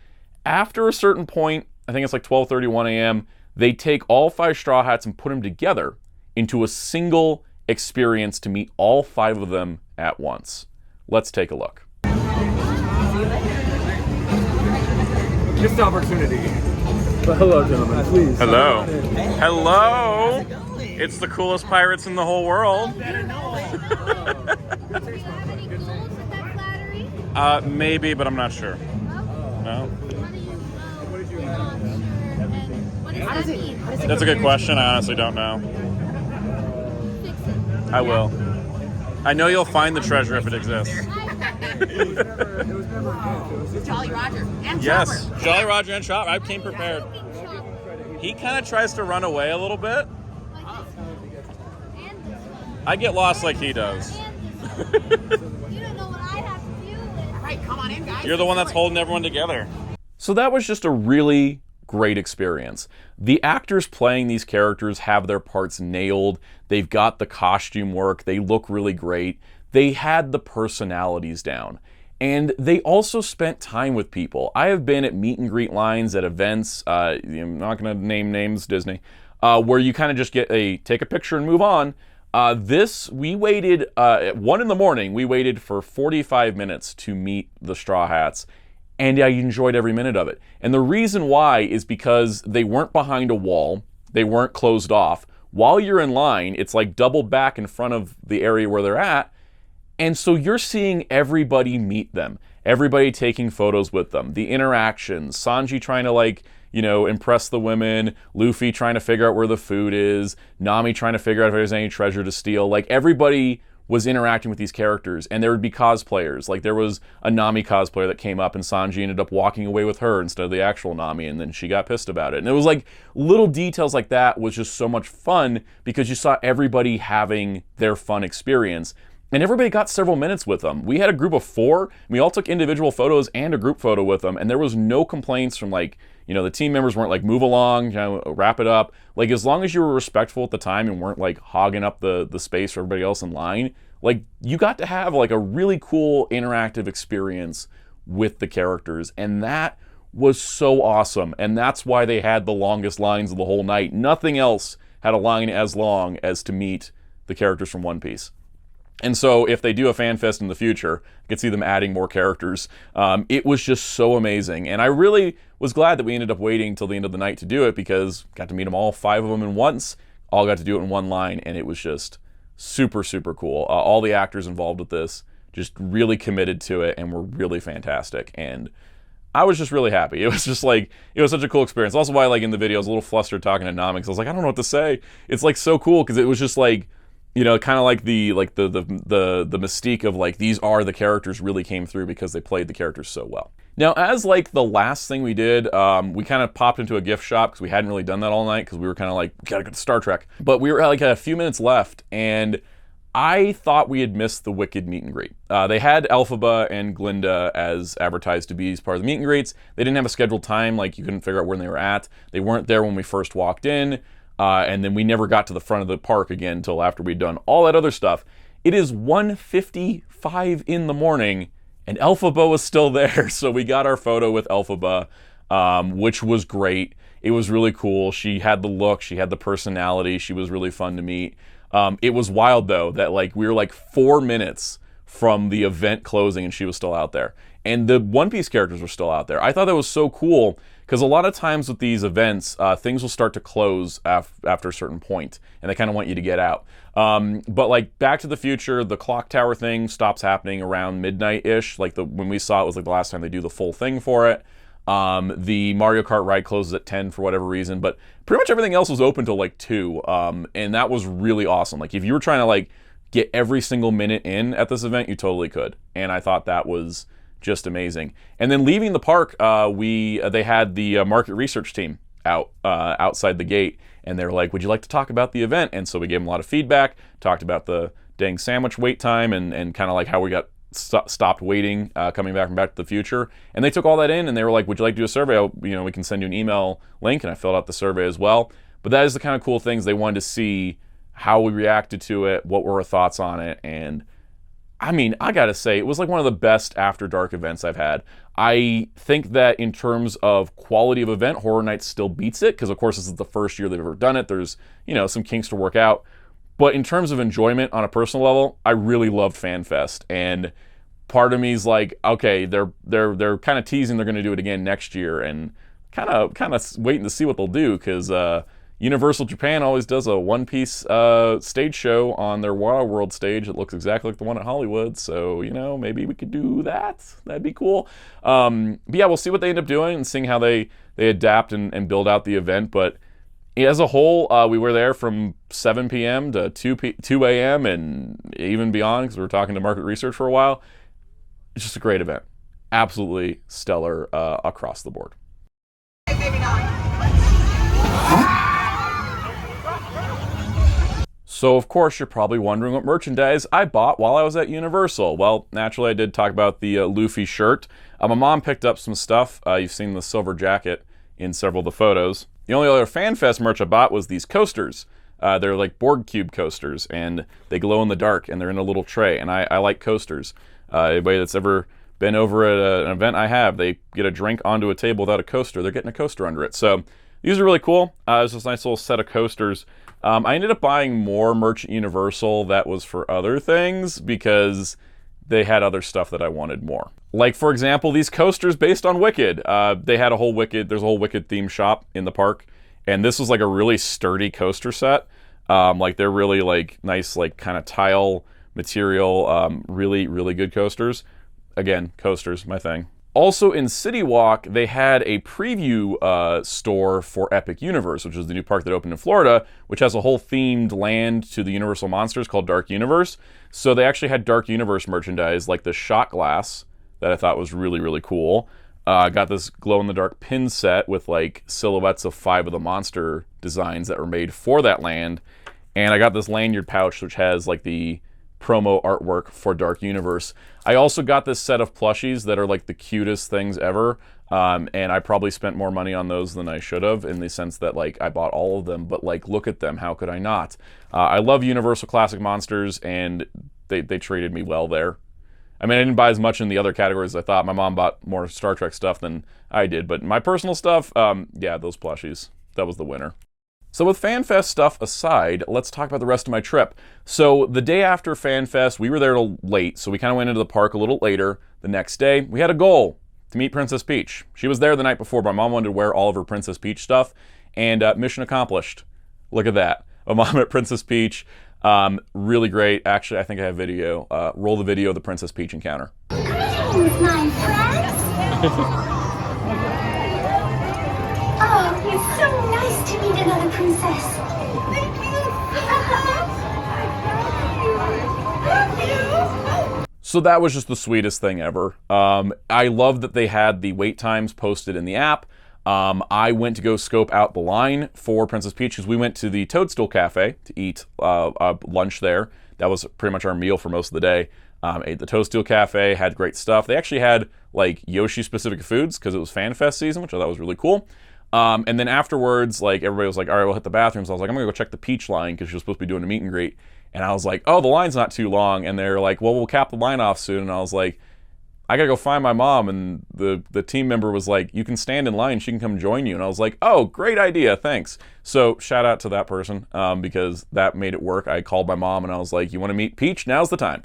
after a certain point, I think it's like 12:31 a.m., they take all 5 Straw Hats and put them together into a single experience to meet all 5 of them at once. Let's take a look. Missed opportunity. But hello, gentlemen, please. Hello. Hello. It's the coolest pirates in the whole world. Maybe, but I'm not sure. No. That's a good question. I honestly don't know. I will. I know you'll find the treasure if it exists. Jolly Roger and Yes, Jolly Roger and Chopper. I came prepared. He kind of tries to run away a little bit. I get lost like he does. Alright, come on in, guys. You're the one that's holding everyone together. So that was just a really great experience. The actors playing these characters have their parts nailed. They've got the costume work. They look really great. They had the personalities down. And they also spent time with people. I have been at meet and greet lines at events, I'm not going to name names, Disney, where you kind of just take a picture and move on. We waited, at 1 in the morning, we waited for 45 minutes to meet the Straw Hats. and I enjoyed every minute of it. And the reason why is because they weren't behind a wall, they weren't closed off. While you're in line, it's like double back in front of the area where they're at, and so you're seeing everybody meet them, everybody taking photos with them, the interactions, Sanji trying to like, you know, impress the women, Luffy trying to figure out where the food is, Nami trying to figure out if there's any treasure to steal. Like, everybody was interacting with these characters, and there would be cosplayers. Like, there was a Nami cosplayer that came up, and Sanji ended up walking away with her instead of the actual Nami, and then she got pissed about it. And it was like, little details like that was just so much fun, because you saw everybody having their fun experience. And everybody got several minutes with them. We had a group of 4. We all took individual photos and a group photo with them, and there was no complaints from, like, you know, the team members weren't like, move along, you know, wrap it up. Like, as long as you were respectful at the time and weren't like hogging up the space for everybody else in line, like, you got to have like a really cool interactive experience with the characters. And that was so awesome. And that's why they had the longest lines of the whole night. Nothing else had a line as long as to meet the characters from One Piece. And so if they do a fan fest in the future, I could see them adding more characters. It was just so amazing. And I really was glad that we ended up waiting till the end of the night to do it, because got to meet them all, 5 of them in once, all got to do it in one line, and it was just super, super cool. All the actors involved with this just really committed to it and were really fantastic. And I was just really happy. It was just like, it was such a cool experience. Also why, like, in the video, I was a little flustered talking to Nami, because I was like, I don't know what to say. It's like so cool, because it was just like, you know, kind of like the mystique of like, these are the characters really came through because they played the characters so well. Now, as like the last thing we did, we kind of popped into a gift shop, because we hadn't really done that all night, because we were kind of like, we gotta go to Star Trek. But we were like a few minutes left, and I thought we had missed the Wicked meet and greet. They had Elphaba and Glinda as advertised to be as part of the meet and greets. They didn't have a scheduled time, like you couldn't figure out when they were at. They weren't there when we first walked in. And then we never got to the front of the park again until after we'd done all that other stuff. It is 1:55 in the morning, and Elphaba was still there. So we got our photo with Elphaba, which was great. It was really cool. She had the look, she had the personality, she was really fun to meet. It was wild, though, that like we were like 4 minutes from the event closing and she was still out there. And the One Piece characters were still out there. I thought that was so cool, because a lot of times with these events, things will start to close after a certain point, and they kind of want you to get out. But like Back to the Future, the clock tower thing stops happening around midnight-ish. Like when we saw it was like the last time they do the full thing for it. The Mario Kart ride closes at 10 for whatever reason, but pretty much everything else was open till like 2. And that was really awesome. Like if you were trying to like get every single minute in at this event, you totally could. And I thought that was just amazing. And then leaving the park, they had the market research team outside the gate, and they were like, would you like to talk about the event? And so we gave them a lot of feedback, talked about the dang sandwich wait time, and kind of like how we got stopped waiting coming back from Back to the Future. And they took all that in, and they were like, would you like to do a survey? We can send you an email link. And I filled out the survey as well. But that is the kind of cool things they wanted to see, how we reacted to it, what were our thoughts on it. And I mean, I gotta say, it was like one of the best After Dark events I've had. I think that in terms of quality of event, Horror Nights still beats it, because of course this is the first year they've ever done it. There's, some kinks to work out. But in terms of enjoyment on a personal level, I really loved FanFest. And part of me is like, okay, they're kind of teasing they're gonna do it again next year, and kind of waiting to see what they'll do, because Universal Japan always does a One Piece stage show on their Wild World stage. It looks exactly like the one at Hollywood, so, maybe we could do that. That'd be cool. But yeah, we'll see what they end up doing and seeing how they adapt and build out the event. But as a whole, we were there from 7 p.m. to 2 a.m. and even beyond, because we were talking to market research for a while. It's just a great event. Absolutely stellar across the board. So, of course, you're probably wondering what merchandise I bought while I was at Universal. Well, naturally, I did talk about the Luffy shirt. My mom picked up some stuff. You've seen the silver jacket in several of the photos. The only other FanFest merch I bought was these coasters. They're like Borg Cube coasters, and they glow in the dark, and they're in a little tray, and I like coasters. Anybody that's ever been over at an event I have, they get a drink onto a table without a coaster. They're getting a coaster under it. So these are really cool. It's just a nice little set of coasters. I ended up buying more merch at Universal that was for other things, because they had other stuff that I wanted more. Like, for example, these coasters based on Wicked. They had a whole Wicked, there's a whole Wicked themed shop in the park, and this was like a really sturdy coaster set. Like, they're really like nice, like kind of tile material, really, really good coasters. Again, coasters, my thing. Also in City Walk, they had a preview store for Epic Universe, which is the new park that opened in Florida, which has a whole themed land to the Universal monsters called Dark Universe. So they actually had Dark Universe merchandise, like the shot glass that I thought was really, really cool. Got this glow-in-the-dark pin set with like silhouettes of 5 of the monster designs that were made for that land. And I got this lanyard pouch, which has like the promo artwork for Dark Universe. I also got this set of plushies that are like the cutest things ever, and I probably spent more money on those than I should have, in the sense that like I bought all of them, but like look at them, how could I not? I love Universal Classic Monsters, and they treated me well there. I mean, I didn't buy as much in the other categories as I thought. My mom bought more Star Trek stuff than I did, but my personal stuff, yeah, those plushies, that was the winner. So with FanFest stuff aside, let's talk about the rest of my trip. So the day after FanFest, we were there till late, so we kind of went into the park a little later. The next day, we had a goal to meet Princess Peach. She was there the night before. My mom wanted to wear all of her Princess Peach stuff, and mission accomplished. Look at that. A mom at Princess Peach. Really great. Actually, I think I have video. Roll the video of the Princess Peach encounter. Greetings, my friends. Oh, it's so nice to meet another princess. Thank you. So that was just the sweetest thing ever. I love that they had the wait times posted in the app. I went to go scope out the line for Princess Peach because we went to the Toadstool Cafe to eat lunch there. That was pretty much our meal for most of the day. Ate the Toadstool Cafe, had great stuff. They actually had like Yoshi specific foods because it was FanFest season, which I thought was really cool. And then afterwards, like everybody was like, all right, we'll hit the bathrooms. I was like, I'm gonna go check the Peach line because she was supposed to be doing a meet and greet. And I was like, oh, the line's not too long. And they're like, well, we'll cap the line off soon. And I was like, I gotta go find my mom. And the team member was like, you can stand in line, she can come join you. And I was like, oh, great idea, thanks. So shout out to that person because that made it work. I called my mom and I was like, you wanna meet Peach? Now's the time.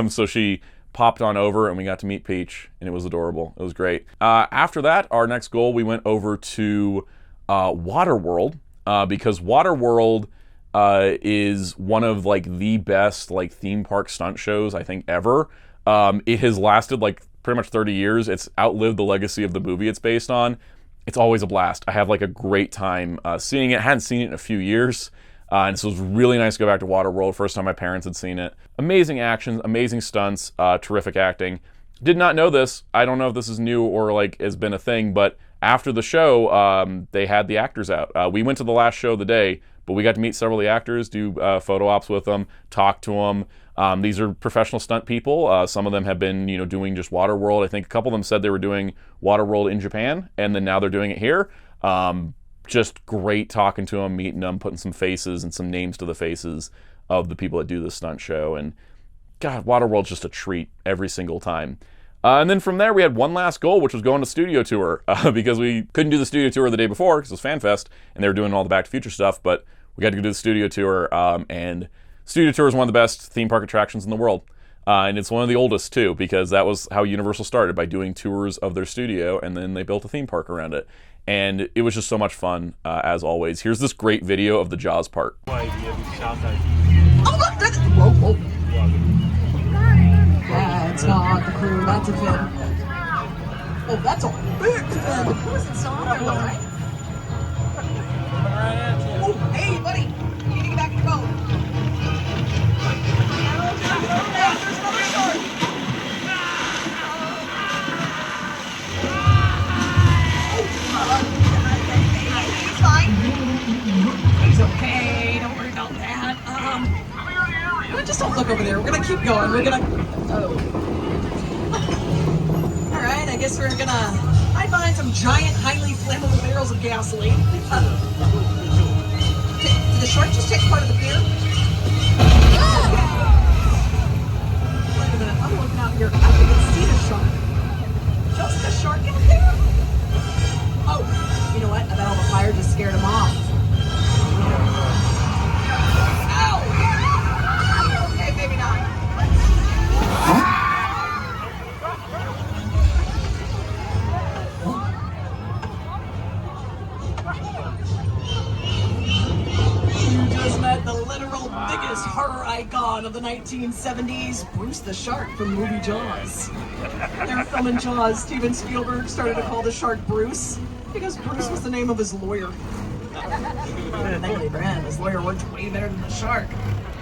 So she popped on over and we got to meet Peach and it was adorable. It was great. After that, our next goal, we went over to Waterworld because Waterworld is one of like the best like theme park stunt shows I think ever. It has lasted like pretty much 30 years. It's outlived the legacy of the movie it's based on. It's always a blast. I have like a great time seeing it. I hadn't seen it in a few years. And so it was really nice to go back to Waterworld. First time my parents had seen it. Amazing actions, amazing stunts, terrific acting. Did not know this. I don't know if this is new or like has been a thing, but after the show, they had the actors out. We went to the last show of the day, but we got to meet several of the actors, do photo ops with them, talk to them. These are professional stunt people. Some of them have been, doing just Waterworld. I think a couple of them said they were doing Waterworld in Japan, and then now they're doing it here. Just great talking to them, meeting them, putting some faces and some names to the faces of the people that do the stunt show. And God, Waterworld's just a treat every single time. And then from there, we had one last goal, which was going to studio tour because we couldn't do the studio tour the day before because it was FanFest and they were doing all the Back to the Future stuff. But we got to go do the studio tour, and studio tour is one of the best theme park attractions in the world. And it's one of the oldest too, because that was how Universal started, by doing tours of their studio, and then they built a theme park around it. And it was just so much fun, as always. Here's this great video of the Jaws part. Oh, look! That's... Whoa, whoa. Yeah, it's not the crew, that's a fin. Oh, that's a big fin! Who is it, Sandwich, right? Oh, hey, buddy! You need to get back in the boat. There's another shark! He's fine. He's okay. Don't worry about that. Just don't look over there. We're gonna keep going. We're gonna. Oh. All right. I guess we're gonna hide behind some giant, highly flammable barrels of gasoline. Did the shark just take part of the beer? Wait a minute. I'm looking out here. I can even see the shark. Just the shark in there? Oh, you know what? I bet all the fire just scared him off. Ow! Okay, maybe not. famous horror icon of the 1970s, Bruce the Shark from the movie Jaws. They were filming Jaws. Steven Spielberg started to call the shark Bruce because Bruce was the name of his lawyer. Thankfully for him, his lawyer worked way better than the shark.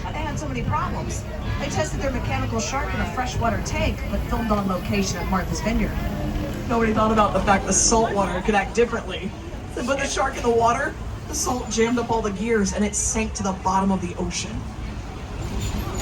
But they had so many problems. They tested their mechanical shark in a freshwater tank, but filmed on location at Martha's Vineyard. Nobody thought about the fact the salt water could act differently. They put the shark in the water, the salt jammed up all the gears, and it sank to the bottom of the ocean.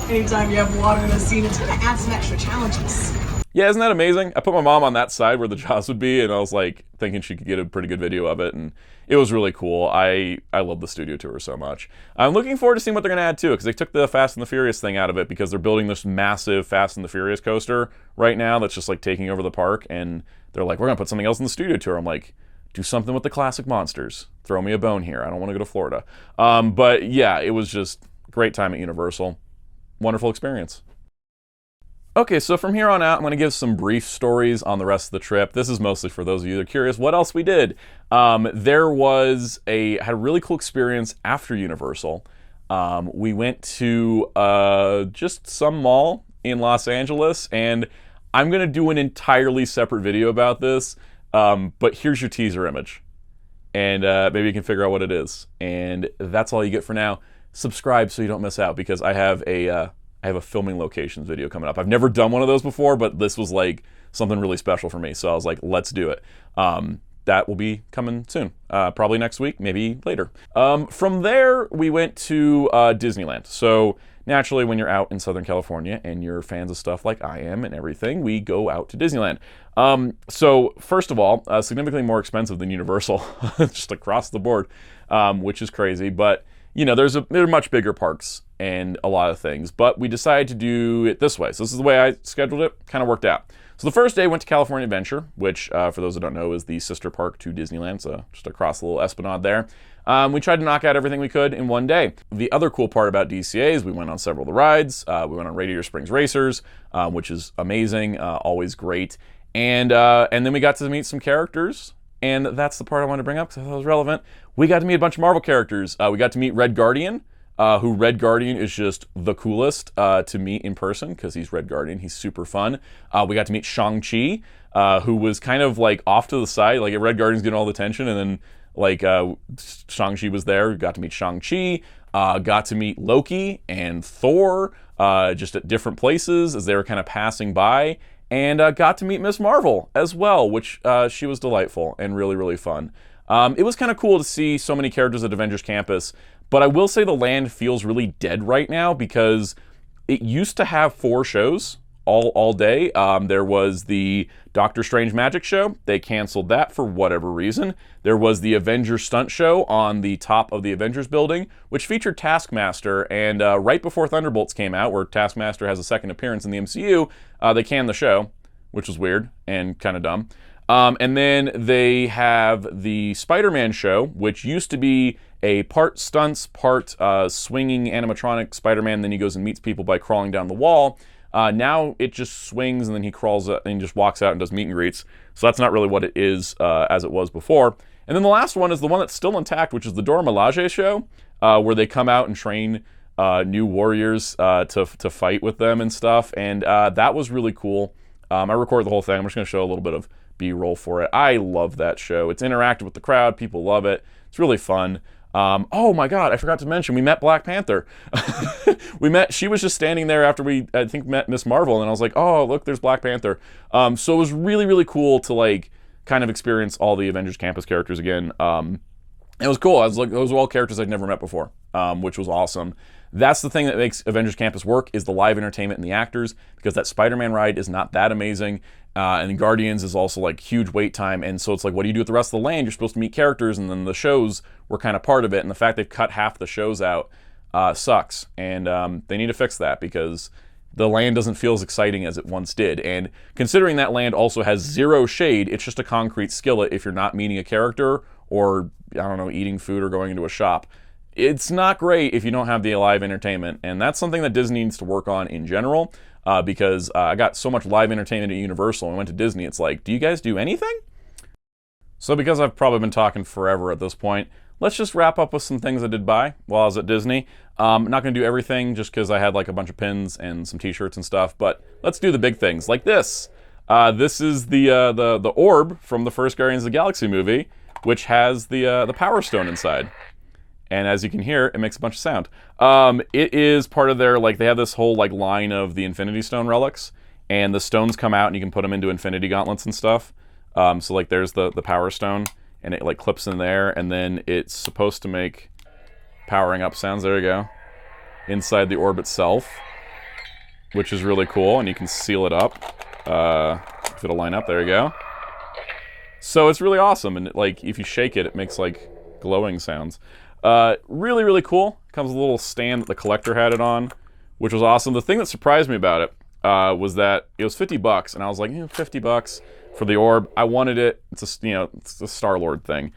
Anytime you have water in a scene, it's going to add some extra challenges. Yeah, isn't that amazing? I put my mom on that side where the Jaws would be, and I was like thinking she could get a pretty good video of it, and it was really cool. I love the studio tour so much. I'm looking forward to seeing what they're going to add too, because they took the Fast and the Furious thing out of it because they're building this massive Fast and the Furious coaster right now that's just like taking over the park, and they're like, we're going to put something else in the studio tour. I'm like, do something with the classic monsters. Throw me a bone here. I don't want to go to Florida. But yeah, it was just a great time at Universal. Wonderful experience. Okay, so from here on out, I'm going to give some brief stories on the rest of the trip. This is mostly for those of you that are curious what else we did. There was had a really cool experience after Universal. We went to just some mall in Los Angeles, and I'm going to do an entirely separate video about this, but here's your teaser image. And maybe you can figure out what it is. And that's all you get for now. Subscribe so you don't miss out, because I have a filming locations video coming up. I've never done one of those before, but this was like something really special for me. So I was like, let's do it. That will be coming soon. Probably next week, maybe later. From there, we went to Disneyland. So naturally, when you're out in Southern California and you're fans of stuff like I am and everything, we go out to Disneyland. So first of all, significantly more expensive than Universal, just across the board, which is crazy. But you know, they're much bigger parks and a lot of things, but we decided to do it this way. So this is the way I scheduled it, kind of worked out. So the first day went to California Adventure, which for those that don't know is the sister park to Disneyland, so just across the little esplanade there. We tried to knock out everything we could in one day. The other cool part about DCA is we went on several of the rides. We went on Radiator Springs Racers, which is amazing, always great. And then we got to meet some characters. And that's the part I wanted to bring up because I thought it was relevant. We got to meet a bunch of Marvel characters. We got to meet Red Guardian, who Red Guardian is just the coolest to meet in person because he's Red Guardian. He's super fun. We got to meet Shang-Chi, who was kind of like off to the side. Like Red Guardian's getting all the attention, and then like Shang-Chi was there. We got to meet Shang-Chi. Got to meet Loki and Thor just at different places as they were kind of passing by. And got to meet Miss Marvel as well, which she was delightful and really, really fun. It was kind of cool to see so many characters at Avengers Campus, but I will say the land feels really dead right now because it used to have 4 shows all day. There was the Doctor Strange Magic Show. They canceled that for whatever reason. There was the Avengers Stunt Show on the top of the Avengers building, which featured Taskmaster, and right before Thunderbolts came out, where Taskmaster has a second appearance in the MCU, they canned the show, which was weird and kind of dumb. And then they have the Spider-Man show, which used to be a part stunts, part swinging animatronic Spider-Man, then he goes and meets people by crawling down the wall. Now it just swings and then he crawls up and just walks out and does meet and greets. So that's not really what it is as it was before. And then the last one is the one that's still intact, which is the Dora Milaje show, where they come out and train new warriors to fight with them and stuff. And that was really cool. I recorded the whole thing. I'm just going to show a little bit of B-roll for it. I love that show. It's interactive with the crowd. People love it. It's really fun. Oh my God, I forgot to mention, we met Black Panther. She was just standing there after we, I think, met Miss Marvel, and I was like, oh, look, there's Black Panther. So it was really, really cool to like kind of experience all the Avengers Campus characters again. It was cool. I was like, those were all characters I'd never met before, which was awesome. That's the thing that makes Avengers Campus work, is the live entertainment and the actors, because that Spider-Man ride is not that amazing. And Guardians is also like huge wait time. And so it's like, what do you do with the rest of the land? You're supposed to meet characters, and then the shows were kind of part of it. And the fact they've cut half the shows out sucks. And they need to fix that, because the land doesn't feel as exciting as it once did. And considering that land also has 0 shade, it's just a concrete skillet if you're not meeting a character or, I don't know, eating food or going into a shop. It's not great if you don't have the live entertainment, and that's something that Disney needs to work on in general, because I got so much live entertainment at Universal and went to Disney, it's like, do you guys do anything? So because I've probably been talking forever at this point, let's just wrap up with some things I did buy while I was at Disney. I'm not going to do everything just because I had like a bunch of pins and some t-shirts and stuff, but let's do the big things like this. This is the orb from the first Guardians of the Galaxy movie, which has the Power Stone inside. And as you can hear, it makes a bunch of sound. It is part of their, like, they have this whole like line of the Infinity Stone relics, and the stones come out and you can put them into Infinity Gauntlets and stuff. So like there's the Power Stone, and it like clips in there, and then it's supposed to make powering up sounds. There you go. Inside the orb itself, which is really cool, and you can seal it up. If it'll line up, there you go. So it's really awesome, and like if you shake it, it makes like glowing sounds. Really, really cool. Comes with a little stand that the collector had it on, which was awesome. The thing that surprised me about it was that it was $50, and I was like, $50 for the orb. I wanted it. It's a it's a Star-Lord thing.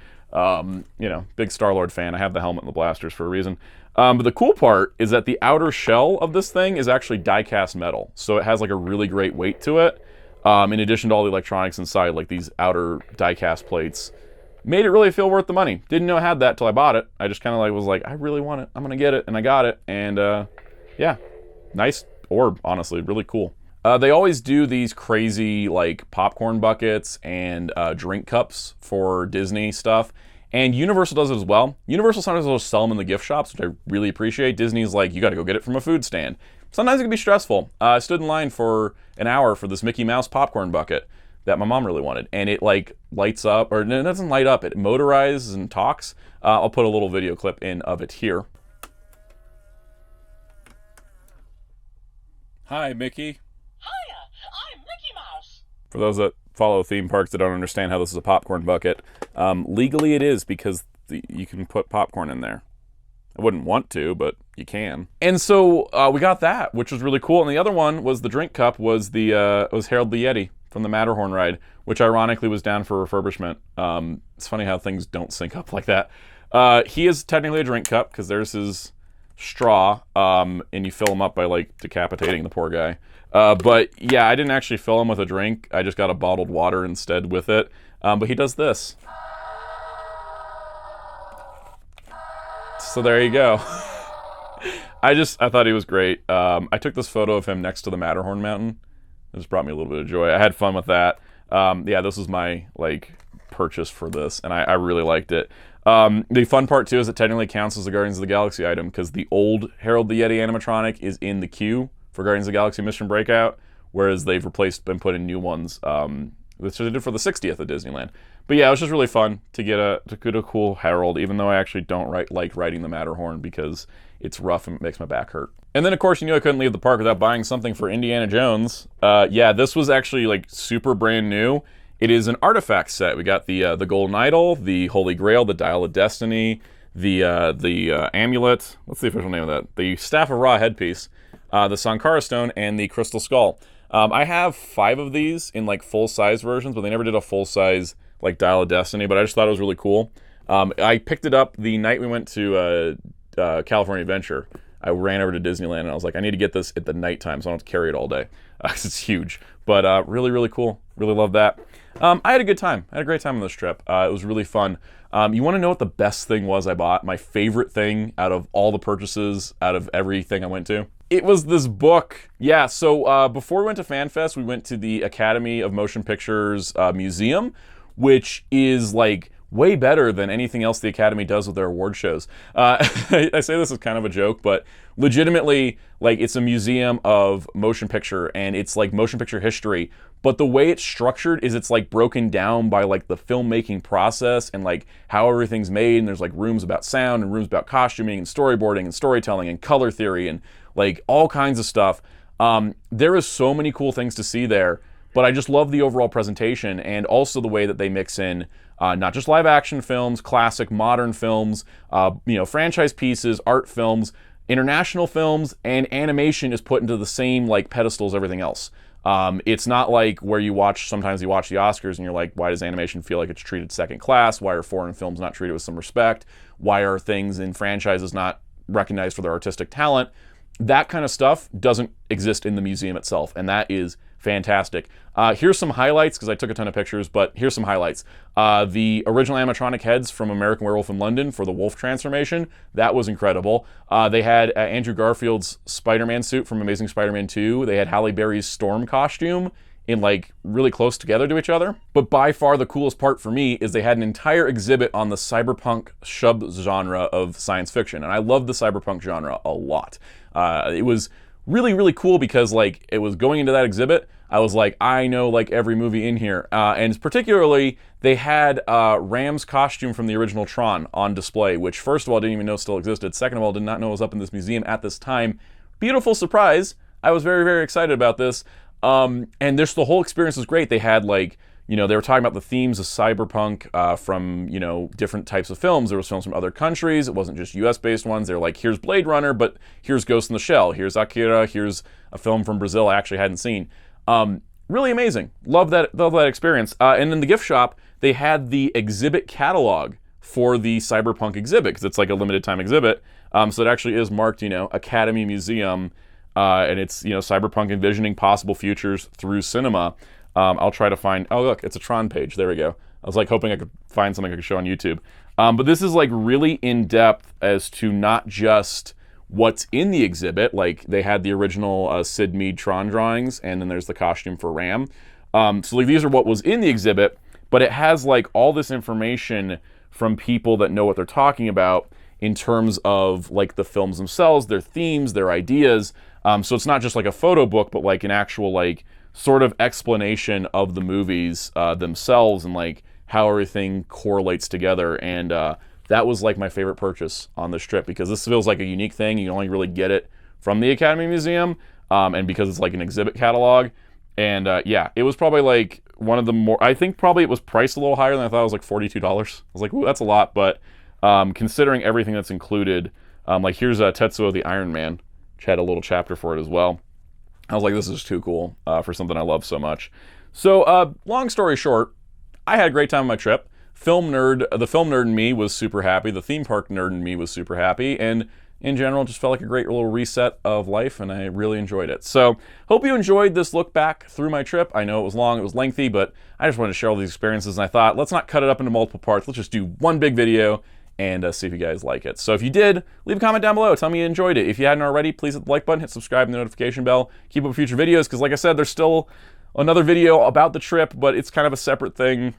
Big Star-Lord fan. I have the helmet and the blasters for a reason. But the cool part is that the outer shell of this thing is actually die-cast metal, so it has like a really great weight to it. In addition to all the electronics inside, like these outer die-cast plates, made it really feel worth the money. Didn't know I had that till I bought it. I just kind of like was like, I really want it. I'm gonna get it, and I got it. And yeah, nice orb. Honestly, really cool. They always do these crazy like popcorn buckets and drink cups for Disney stuff. And Universal does it as well. Universal sometimes will sell them in the gift shops, which I really appreciate. Disney's like, you got to go get it from a food stand. Sometimes it can be stressful. I stood in line for an hour for this Mickey Mouse popcorn bucket that my mom really wanted. And it like lights up, or no, it doesn't light up, it motorizes and talks. I'll put a little video clip in of it here. Hi, Mickey. Hiya, I'm Mickey Mouse. For those that follow theme parks that don't understand how this is a popcorn bucket, legally it is because you can put popcorn in there. I wouldn't want to, but you can. And so we got that, which was really cool. And the other one was the drink cup, was Harold the Yeti from the Matterhorn ride, which ironically was down for refurbishment. It's funny how things don't sync up like that. He is technically a drink cup because there's his straw, and you fill him up by like decapitating the poor guy. But yeah, I didn't actually fill him with a drink. I just got a bottled water instead with it. But he does this. So there you go. I thought he was great. I took this photo of him next to the Matterhorn mountain. It just brought me a little bit of joy. I had fun with that. Yeah, this was my like purchase for this, and I really liked it. The fun part too is it technically counts as a Guardians of the Galaxy item because the old Harold the Yeti animatronic is in the queue for Guardians of the Galaxy Mission Breakout, whereas they've replaced and put in new ones, which they did for the 60th at Disneyland. But yeah, it was just really fun to get a cool Harold, even though I actually don't like riding the Matterhorn because it's rough and it makes my back hurt. And then of course, you knew I couldn't leave the park without buying something for Indiana Jones. Yeah, this was actually like super brand new. It is an artifact set. We got the Golden Idol, the Holy Grail, the Dial of Destiny, the amulet. What's the official name of that? The Staff of Ra headpiece, the Sankara Stone, and the Crystal Skull. I have 5 of these in like full-size versions, but they never did a full-size like Dial of Destiny, but I just thought it was really cool. I picked it up the night we went to California Adventure. I ran over to Disneyland and I was like, I need to get this at the nighttime so I don't have to carry it all day because it's huge. But really, really cool. Really love that. I had a good time. I had a great time on this trip. It was really fun. You want to know what the best thing was I bought? My favorite thing out of all the purchases, out of everything I went to? It was this book. Yeah, so before we went to FanFest, we went to the Academy of Motion Pictures Museum, which is like way better than anything else the Academy does with their award shows. I say this as kind of a joke, but legitimately, like, it's a museum of motion picture, and it's like motion picture history. But the way it's structured is it's like broken down by like the filmmaking process and like how everything's made. And there's like rooms about sound and rooms about costuming and storyboarding and storytelling and color theory and like all kinds of stuff. There is so many cool things to see there, but I just love the overall presentation and also the way that they mix in not just live action films, classic modern films, franchise pieces, art films, international films, and animation is put into the same like pedestal as everything else. It's not like where sometimes you watch the Oscars and you're like, why does animation feel like it's treated second class? Why are foreign films not treated with some respect? Why are things in franchises not recognized for their artistic talent? that kind of stuff doesn't exist in the museum itself, and that is fantastic. Here's some highlights, because I took a ton of pictures, but here's some highlights. The original animatronic heads from American Werewolf in London for the wolf transformation, that was incredible. They had Andrew Garfield's Spider-Man suit from Amazing Spider-Man 2. They had Halle Berry's Storm costume in like really close together to each other. But by far the coolest part for me is they had an entire exhibit on the cyberpunk subgenre of science fiction. And I love the cyberpunk genre a lot. It was really, really cool because like it was going into that exhibit, I was like, I know like every movie in here. And particularly they had Ram's costume from the original Tron on display, which first of all, I didn't even know still existed. Second of all, did not know it was up in this museum at this time. Beautiful surprise. I was very, very excited about this. And the whole experience was great. They had like, you know, they were talking about the themes of cyberpunk from, you know, different types of films. There was films from other countries. It wasn't just US-based ones. They were like, here's Blade Runner, but here's Ghost in the Shell. Here's Akira. Here's a film from Brazil I actually hadn't seen. Really amazing. Love that experience. And in the gift shop, they had the exhibit catalog for the cyberpunk exhibit, because it's like a limited time exhibit. So it actually is marked, you know, Academy Museum. And it's, you know, cyberpunk envisioning possible futures through cinema. I'll try to find, oh look, it's a Tron page, there we go. I was like hoping I could find something I could show on YouTube. But this is like really in depth as to not just what's in the exhibit, like they had the original Sid Mead Tron drawings, and then there's the costume for Ram. So like these are what was in the exhibit, but it has like all this information from people that know what they're talking about in terms of like the films themselves, their themes, their ideas. So it's not just like a photo book, but like an actual like sort of explanation of the movies themselves and like how everything correlates together. And that was like my favorite purchase on this trip, because this feels like a unique thing. You can only really get it from the Academy Museum, and because it's like an exhibit catalog. And yeah, it was probably like one of the more, I think probably it was priced a little higher than I thought. It was like $42. I was like, ooh, that's a lot. But considering everything that's included, like here's Tetsuo the Iron Man, which had a little chapter for it as well. I was like, this is too cool for something I love so much. So long story short, I had a great time on my trip. The film nerd in me was super happy. The theme park nerd in me was super happy. And in general, just felt like a great little reset of life, and I really enjoyed it. So hope you enjoyed this look back through my trip. I know it was long, it was lengthy, but I just wanted to share all these experiences, and I thought, let's not cut it up into multiple parts. Let's just do one big video and see if you guys like it. So if you did, leave a comment down below. Tell me you enjoyed it. If you hadn't already, please hit the like button, hit subscribe, and the notification bell. Keep up with future videos, because like I said, there's still another video about the trip, but it's kind of a separate thing.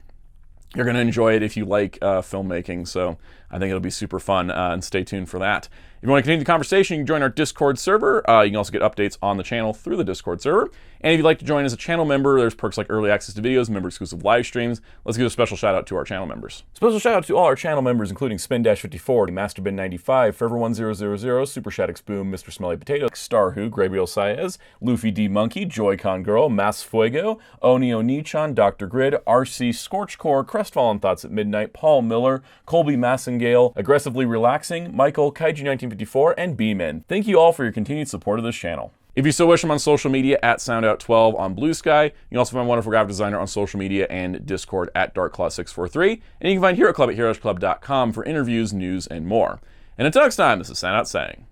You're going to enjoy it if you like filmmaking, so I think it'll be super fun, and stay tuned for that. If you want to continue the conversation, you can join our Discord server. You can also get updates on the channel through the Discord server. And if you'd like to join as a channel member, there's perks like early access to videos, member-exclusive live streams. Let's give a special shout-out to our channel members. Special shout-out to all our channel members, including Spin-54, MasterBin95, Forever1000, Super Shaddix Boom, Mr. Smelly Potato, Starhu, Gabriel Saez, Luffy D Monkey, Joy-Con Girl, Mas Fuego, Oni Oni-chan, Dr. Grid, RC Scorchcore, Crestfallen Thoughts at Midnight, Paul Miller, Colby Massengale, Aggressively Relaxing, Michael, Kaiju1954, and B-Men. Thank you all for your continued support of this channel. If you so wish, I'm on social media at Soundout12 on Blue Sky. You can also find wonderful graphic designer on social media and Discord at DarkClaw643. And you can find Hero Club at heroesclub.com for interviews, news, and more. And until next time, this is Soundout saying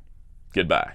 goodbye.